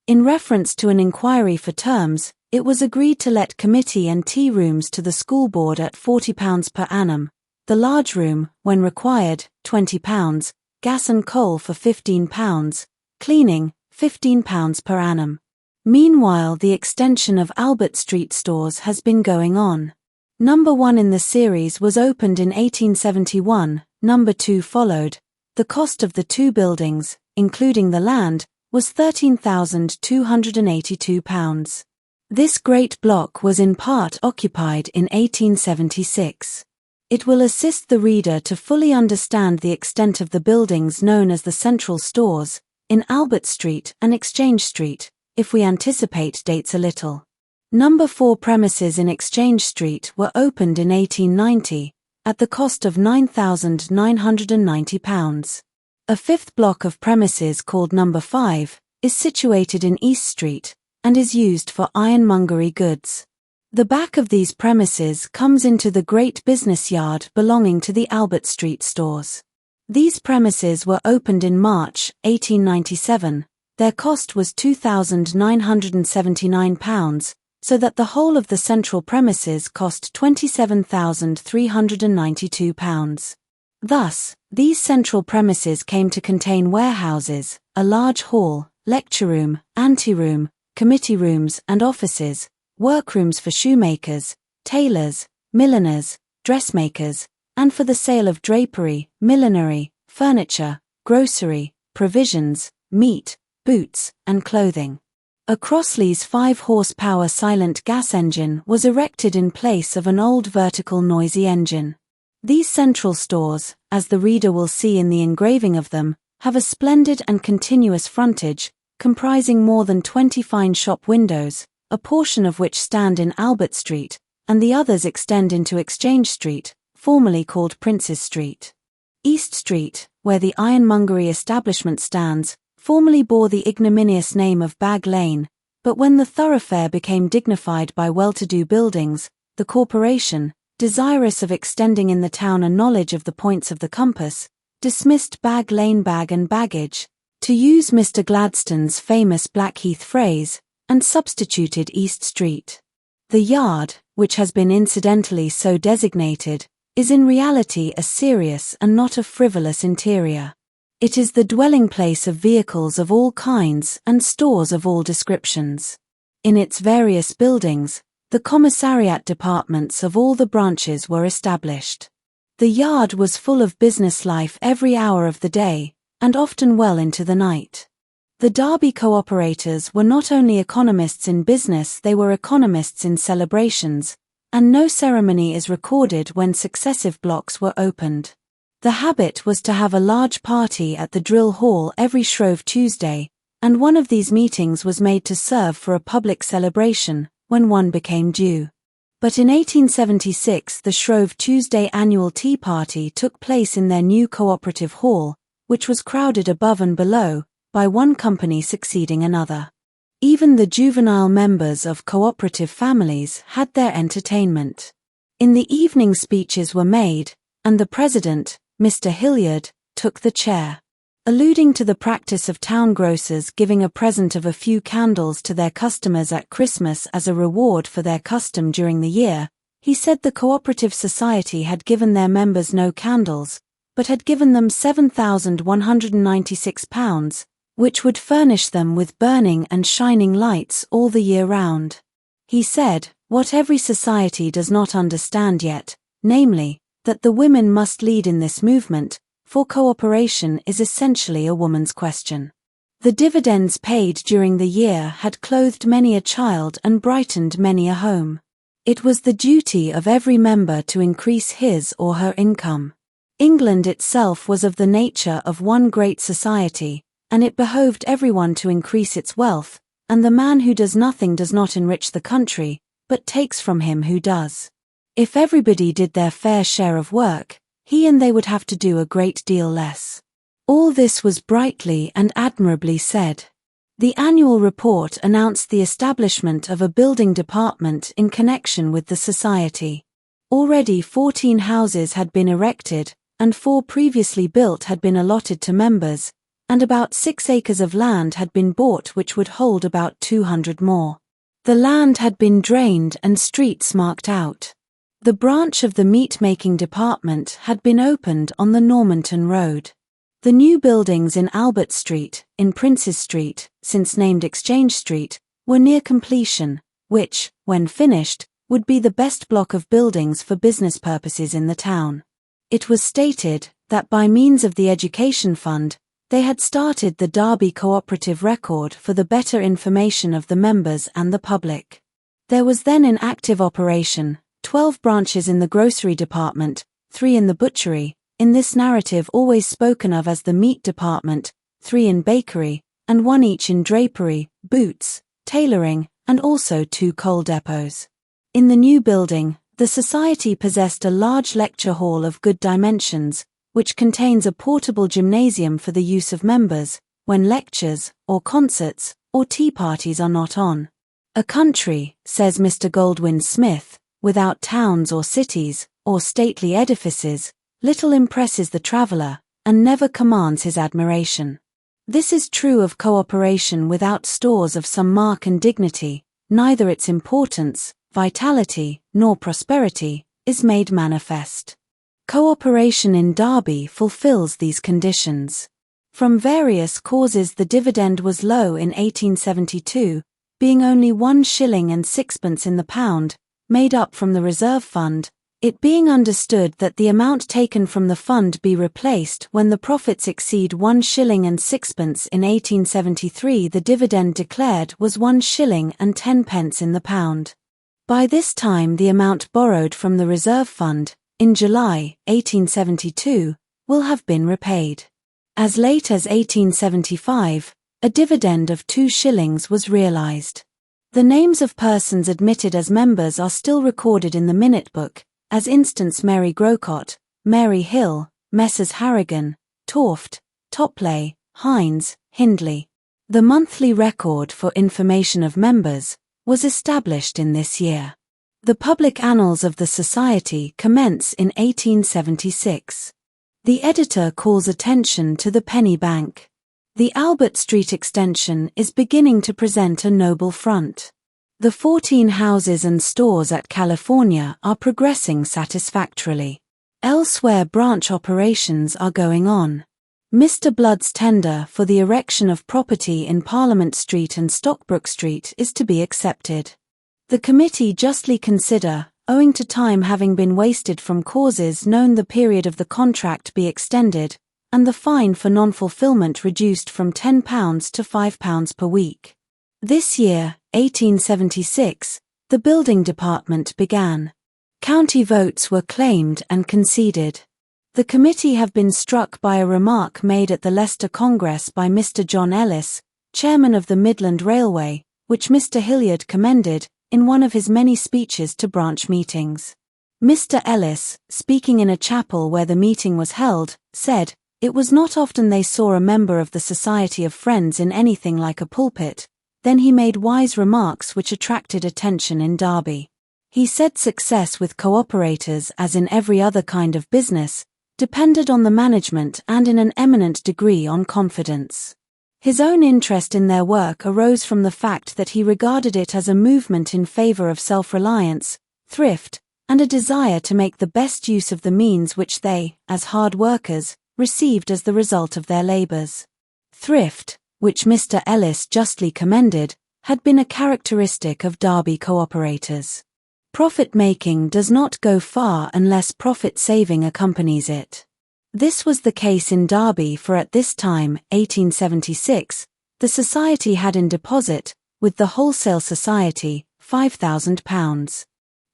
In reference to an inquiry for terms, it was agreed to let committee and tea rooms to the school board at £40 per annum, the large room, when required, £20, gas and coal for £15, cleaning, £15 per annum. Meanwhile, the extension of Albert Street stores has been going on. Number 1 in the series was opened in 1871, number 2 followed. The cost of the two buildings, including the land, was £13,282. This great block was in part occupied in 1876. It will assist the reader to fully understand the extent of the buildings known as the Central Stores, in Albert Street and Exchange Street, if we anticipate dates a little. Number 4 premises in Exchange Street were opened in 1890, at the cost of £9,990. A fifth block of premises called Number 5, is situated in East Street, and is used for ironmongery goods. The back of these premises comes into the great business yard belonging to the Albert Street stores. These premises were opened in March, 1897. Their cost was £2,979, so that the whole of the central premises cost £27,392. Thus, these central premises came to contain warehouses, a large hall, lecture room, anteroom, committee rooms and offices, workrooms for shoemakers, tailors, milliners, dressmakers, and for the sale of drapery, millinery, furniture, grocery, provisions, meat, boots, and clothing. A Crosley's 5-horsepower silent gas engine was erected in place of an old vertical noisy engine. These central stores, as the reader will see in the engraving of them, have a splendid and continuous frontage, comprising more than 20 fine shop windows, a portion of which stand in Albert Street, and the others extend into Exchange Street, formerly called Prince's Street. East Street, where the ironmongery establishment stands, formerly bore the ignominious name of Bag Lane, but when the thoroughfare became dignified by well-to-do buildings, the corporation, desirous of extending in the town a knowledge of the points of the compass, dismissed Bag Lane bag and baggage, to use Mr. Gladstone's famous Blackheath phrase, and substituted East Street. The yard, which has been incidentally so designated, is in reality a serious and not a frivolous interior. It is the dwelling place of vehicles of all kinds and stores of all descriptions. In its various buildings, the commissariat departments of all the branches were established. The yard was full of business life every hour of the day, and often well into the night. The Derby co-operators were not only economists in business, they were economists in celebrations, and no ceremony is recorded when successive blocks were opened. The habit was to have a large party at the Drill Hall every Shrove Tuesday, and one of these meetings was made to serve for a public celebration, when one became due. But in 1876 the Shrove Tuesday annual tea party took place in their new cooperative hall, which was crowded above and below, by one company succeeding another. Even the juvenile members of cooperative families had their entertainment. In the evening speeches were made, and the president, Mr. Hilliard, took the chair. Alluding to the practice of town grocers giving a present of a few candles to their customers at Christmas as a reward for their custom during the year, he said the cooperative society had given their members no candles, but had given them £7,196, which would furnish them with burning and shining lights all the year round. He said, what every society does not understand yet, namely, that the women must lead in this movement, for cooperation is essentially a woman's question. The dividends paid during the year had clothed many a child and brightened many a home. It was the duty of every member to increase his or her income. England itself was of the nature of one great society, and it behoved everyone to increase its wealth, and the man who does nothing does not enrich the country, but takes from him who does. If everybody did their fair share of work, he and they would have to do a great deal less. All this was brightly and admirably said. The annual report announced the establishment of a building department in connection with the society. Already 14 houses had been erected, and 4 previously built had been allotted to members, and about 6 acres of land had been bought which would hold about 200 more. The land had been drained and streets marked out. The branch of the meat-making department had been opened on the Normanton Road. The new buildings in Albert Street, in Prince's Street, since named Exchange Street, were near completion, which, when finished, would be the best block of buildings for business purposes in the town. It was stated that by means of the education fund, they had started the Derby Cooperative Record for the better information of the members and the public. There was then in active operation 12 branches in the grocery department, 3 in the butchery, in this narrative always spoken of as the meat department, 3 in bakery, and 1 each in drapery, boots, tailoring, and also 2 coal depots. In the new building, the society possessed a large lecture hall of good dimensions, which contains a portable gymnasium for the use of members, when lectures, or concerts, or tea parties are not on. A country, says Mr. Goldwin Smith, without towns or cities, or stately edifices, little impresses the traveller, and never commands his admiration. This is true of cooperation without stores of some mark and dignity, neither its importance, vitality, nor prosperity, is made manifest. Cooperation in Derby fulfills these conditions. From various causes the dividend was low in 1872, being only 1 shilling and sixpence in the pound, made up from the reserve fund, it being understood that the amount taken from the fund be replaced when the profits exceed 1 shilling and sixpence. In 1873 the dividend declared was 1 shilling and 10 pence in the pound. By this time the amount borrowed from the reserve fund, in July 1872, will have been repaid. As late as 1875, a dividend of 2 shillings was realized. The names of persons admitted as members are still recorded in the minute book, as instance Mary Grocott, Mary Hill, Messrs. Harrigan, Toft, Topley, Hines, Hindley. The monthly record for information of members was established in this year. The public annals of the society commence in 1876. The editor calls attention to the penny bank. The Albert Street extension is beginning to present a noble front. The 14 houses and stores at California are progressing satisfactorily. Elsewhere branch operations are going on. Mr. Blood's tender for the erection of property in Parliament Street and Stockbrook Street is to be accepted. The committee justly consider, owing to time having been wasted from causes known, the period of the contract be extended, and the fine for non-fulfillment reduced from £10 to £5 per week. This year, 1876, the building department began. County votes were claimed and conceded. The committee have been struck by a remark made at the Leicester Congress by Mr. John Ellis, chairman of the Midland Railway, which Mr. Hilliard commended in one of his many speeches to branch meetings. Mr. Ellis, speaking in a chapel where the meeting was held, said, "It was not often they saw a member of the Society of Friends in anything like a pulpit." Then he made wise remarks which attracted attention in Derby. He said success with cooperators, as in every other kind of business, depended on the management and in an eminent degree on confidence. His own interest in their work arose from the fact that he regarded it as a movement in favor of self-reliance, thrift, and a desire to make the best use of the means which they, as hard workers, received as the result of their labors. Thrift, which Mr. Ellis justly commended, had been a characteristic of Derby cooperators. Profit-making does not go far unless profit-saving accompanies it. This was the case in Derby, for at this time, 1876, the society had in deposit, with the Wholesale Society, £5,000.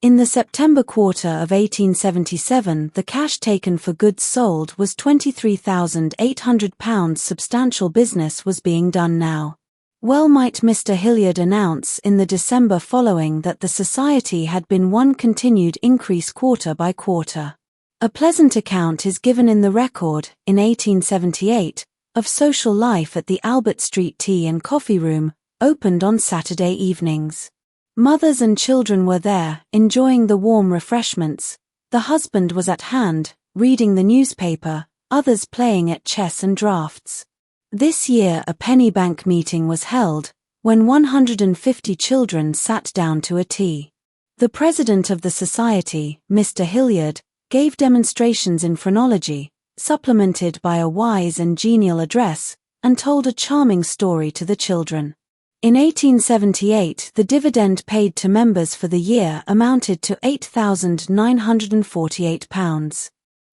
In the September quarter of 1877 the cash taken for goods sold was £23,800. Substantial business was being done now. Well might Mr. Hilliard announce in the December following that the society had been one continued increase quarter by quarter. A pleasant account is given in the record, in 1878, of social life at the Albert Street Tea and Coffee Room, opened on Saturday evenings. Mothers and children were there, enjoying the warm refreshments. The husband was at hand, reading the newspaper, others playing at chess and draughts. This year a penny bank meeting was held, when 150 children sat down to a tea. The president of the society, Mr. Hilliard, gave demonstrations in phrenology, supplemented by a wise and genial address, and told a charming story to the children. In 1878, the dividend paid to members for the year amounted to £8,948.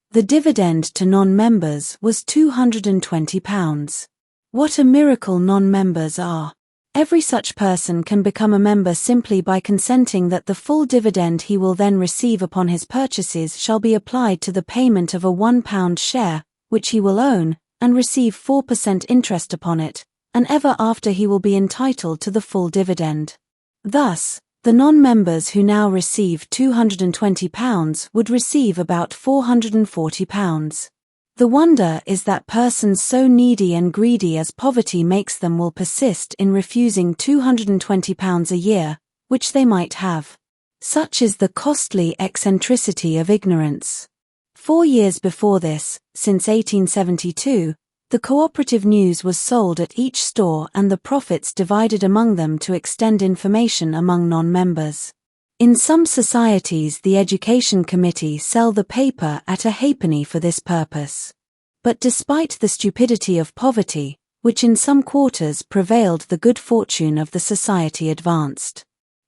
The dividend to non-members was £220. What a miracle non-members are! Every such person can become a member simply by consenting that the full dividend he will then receive upon his purchases shall be applied to the payment of a £1 share, which he will own, and receive 4% interest upon it, and ever after he will be entitled to the full dividend. Thus, the non-members who now receive £220 would receive about £440. The wonder is that persons so needy and greedy as poverty makes them will persist in refusing £220 a year, which they might have. Such is the costly eccentricity of ignorance. 4 years before this, since 1872, the cooperative news was sold at each store and the profits divided among them to extend information among non-members. In some societies the education committee sell the paper at a halfpenny for this purpose. But despite the stupidity of poverty, which in some quarters prevailed, the good fortune of the society advanced.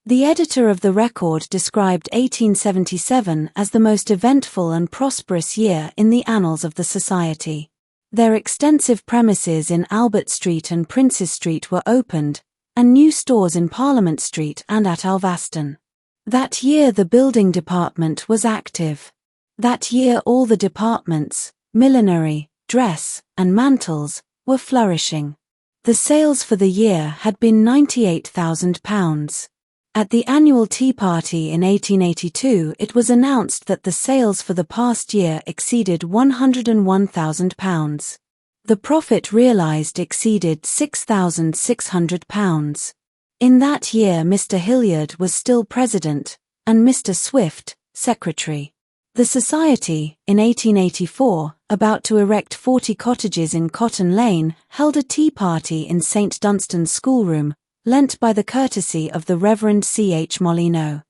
The editor of the Record described 1877 as the most eventful and prosperous year in the annals of the society. Their extensive premises in Albert Street and Princes Street were opened, and new stores in Parliament Street and at Alvaston. That year the building department was active. That year all the departments, millinery, dress, and mantles, were flourishing. The sales for the year had been £98,000. At the annual tea party in 1882 it was announced that the sales for the past year exceeded £101,000. The profit realised exceeded £6,600. In that year Mr. Hilliard was still president, and Mr. Swift, secretary. The society, in 1884, about to erect 40 cottages in Cotton Lane, held a tea party in St. Dunstan's schoolroom, lent by the courtesy of the Reverend C. H. Molyneux.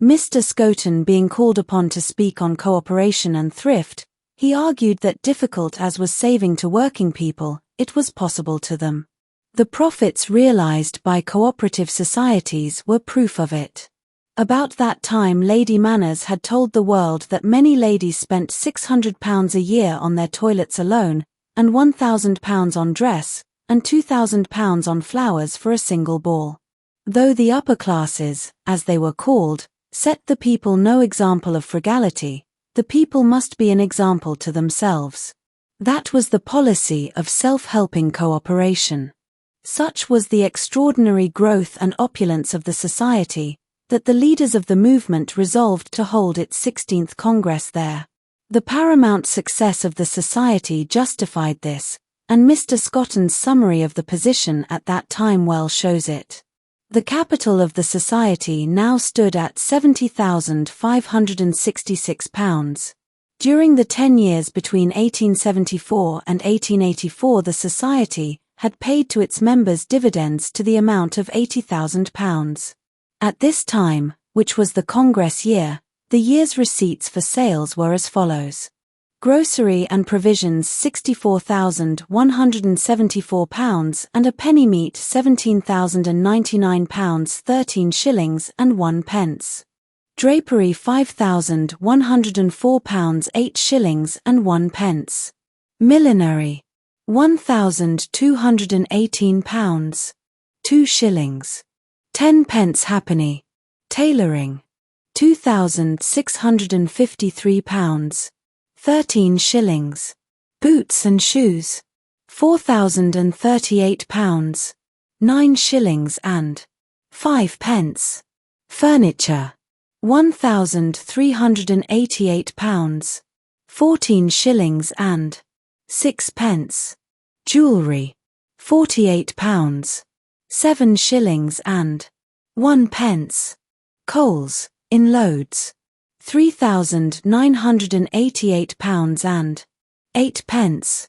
Mr. Scoton being called upon to speak on cooperation and thrift, he argued that difficult as was saving to working people, it was possible to them. The profits realized by cooperative societies were proof of it. About that time Lady Manners had told the world that many ladies spent £600 a year on their toilets alone, and £1,000 on dress, and £2,000 on flowers for a single ball. Though the upper classes, as they were called, set the people no example of frugality, the people must be an example to themselves. That was the policy of self-helping cooperation. Such was the extraordinary growth and opulence of the society, that the leaders of the movement resolved to hold its 16th Congress there. The paramount success of the society justified this, and Mr. Scoton's summary of the position at that time well shows it. The capital of the society now stood at £70,566. During the 10 years between 1874 and 1884 the society had paid to its members dividends to the amount of £80,000. At this time, which was the Congress year, the year's receipts for sales were as follows. Grocery and provisions £64,174 and a penny meat £17,099 13 shillings and 1 pence. Drapery £5,104 8 shillings and 1 pence. Millinery £1,218 2 shillings. 10 pence halfpenny. Tailoring £2,653 13 shillings. Boots and shoes £4,038 9 shillings and 5 pence. Furniture £1,388 14 shillings and 6 pence. Jewellery £48 7 shillings and 1 pence. Coals, in loads, £3,988 and 8 pence.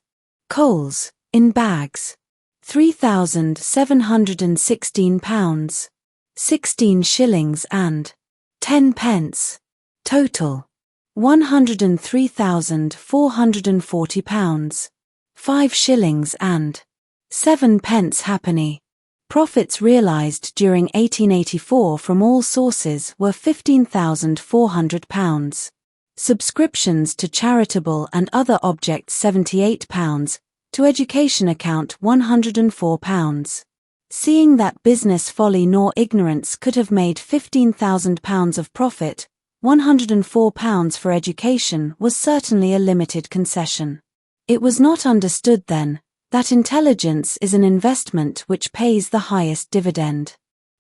Coals, in bags, £3,716, 16 shillings and 10 pence. Total, £103,440, 5 shillings and 7 pence halfpenny. Profits realized during 1884 from all sources were £15,400. Subscriptions to charitable and other objects £78, to education account £104. Seeing that business folly nor ignorance could have made £15,000 of profit, £104 for education was certainly a limited concession. It was not understood then that intelligence is an investment which pays the highest dividend.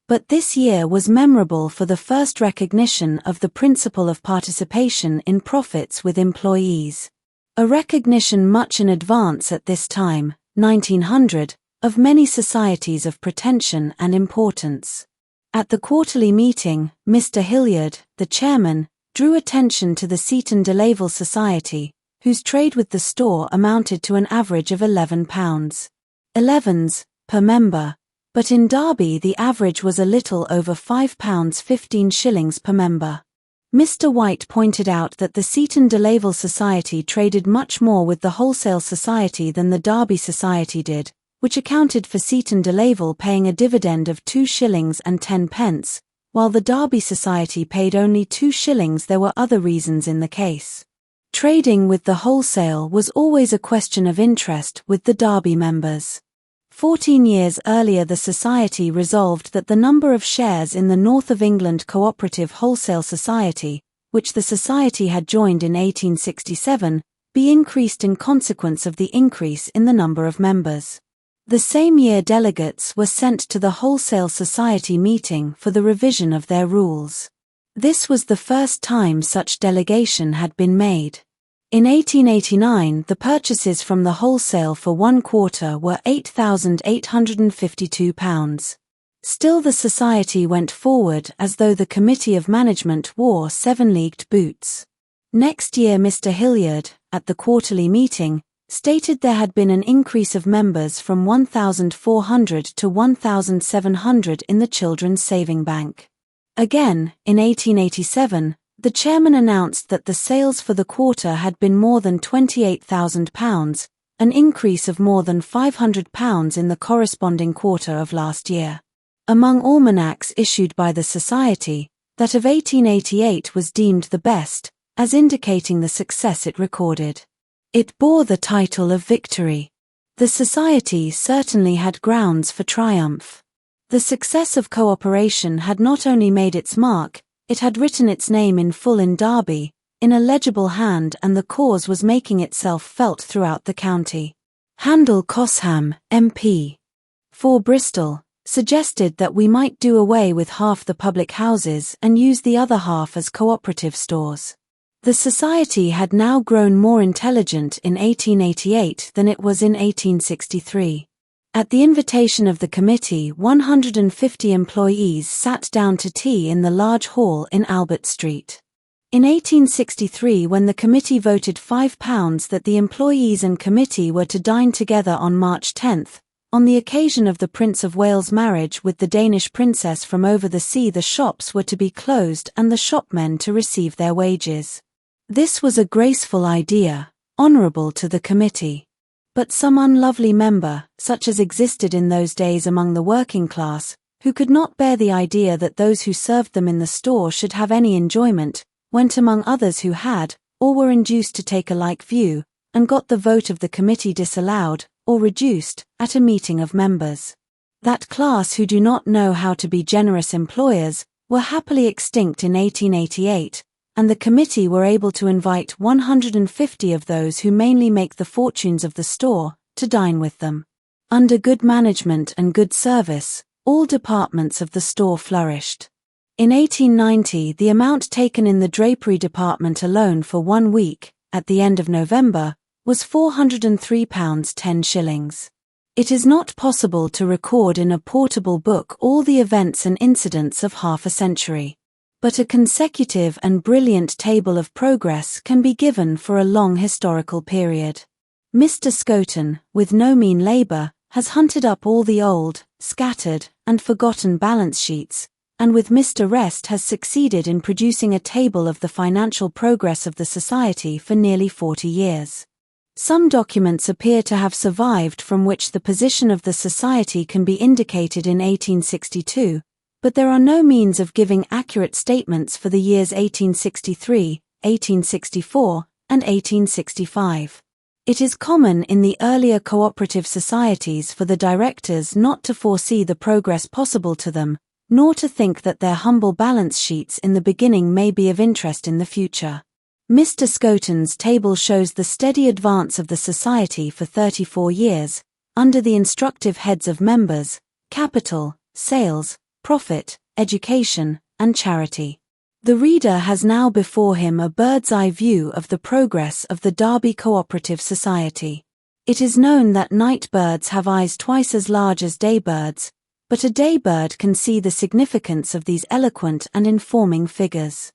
But this year was memorable for the first recognition of the principle of participation in profits with employees. A recognition much in advance at this time, 1900, of many societies of pretension and importance. At the quarterly meeting, Mr. Hilliard, the chairman, drew attention to the Seton de Layville Society, whose trade with the store amounted to an average of £11. 11s per member, but in Derby the average was a little over £5 15 per member. Mr. White pointed out that the Seton de Layville Society traded much more with the Wholesale Society than the Derby Society did, which accounted for Seton de Layville paying a dividend of 2 shillings and 10 pence, while the Derby Society paid only 2 shillings. There were other reasons in the case. Trading with the wholesale was always a question of interest with the Derby members. 14 years earlier the Society resolved that the number of shares in the North of England Cooperative Wholesale Society, which the Society had joined in 1867, be increased in consequence of the increase in the number of members. The same year delegates were sent to the Wholesale Society meeting for the revision of their rules. This was the first time such delegation had been made. In 1889 the purchases from the wholesale for 1 quarter were £8,852. Still the Society went forward as though the Committee of Management wore 7-leagued boots. Next year Mr. Hilliard, at the quarterly meeting, stated there had been an increase of members from 1,400 to 1,700 in the Children's Saving Bank. Again, in 1887, the chairman announced that the sales for the quarter had been more than £28,000, an increase of more than £500 in the corresponding quarter of last year. Among almanacs issued by the Society, that of 1888 was deemed the best, as indicating the success it recorded. It bore the title of Victory. The Society certainly had grounds for triumph. The success of cooperation had not only made its mark, it had written its name in full in Derby, in a legible hand, and the cause was making itself felt throughout the county. Handel Cosham, MP. for Bristol, suggested that we might do away with half the public houses and use the other half as cooperative stores. The Society had now grown more intelligent in 1888 than it was in 1863. At the invitation of the committee, 150 employees sat down to tea in the large hall in Albert Street. In 1863, when the committee voted £5 that the employees and committee were to dine together on March 10, on the occasion of the Prince of Wales' marriage with the Danish princess from over the sea, the shops were to be closed and the shopmen to receive their wages. This was a graceful idea, honourable to the committee. But some unlovely member, such as existed in those days among the working class, who could not bear the idea that those who served them in the store should have any enjoyment, went among others who had, or were induced to take a like view, and got the vote of the committee disallowed, or reduced, at a meeting of members. That class who do not know how to be generous employers, were happily extinct in 1888, and the committee were able to invite 150 of those who mainly make the fortunes of the store, to dine with them. Under good management and good service, all departments of the store flourished. In 1890 the amount taken in the drapery department alone for 1 week, at the end of November, was £403 10 shillings. It is not possible to record in a portable book all the events and incidents of half a century. But a consecutive and brilliant table of progress can be given for a long historical period. Mr. Scoton, with no mean labour, has hunted up all the old, scattered, and forgotten balance sheets, and with Mr. Rest has succeeded in producing a table of the financial progress of the Society for nearly 40 years. Some documents appear to have survived from which the position of the society can be indicated in 1862, but there are no means of giving accurate statements for the years 1863, 1864, and 1865. It is common in the earlier cooperative societies for the directors not to foresee the progress possible to them, nor to think that their humble balance sheets in the beginning may be of interest in the future. Mr. Scoton's table shows the steady advance of the society for 34 years, under the instructive heads of members, capital, sales, profit, education, and charity. The reader has now before him a bird's-eye view of the progress of the Derby Cooperative Society. It is known that night birds have eyes twice as large as day birds, but a day bird can see the significance of these eloquent and informing figures.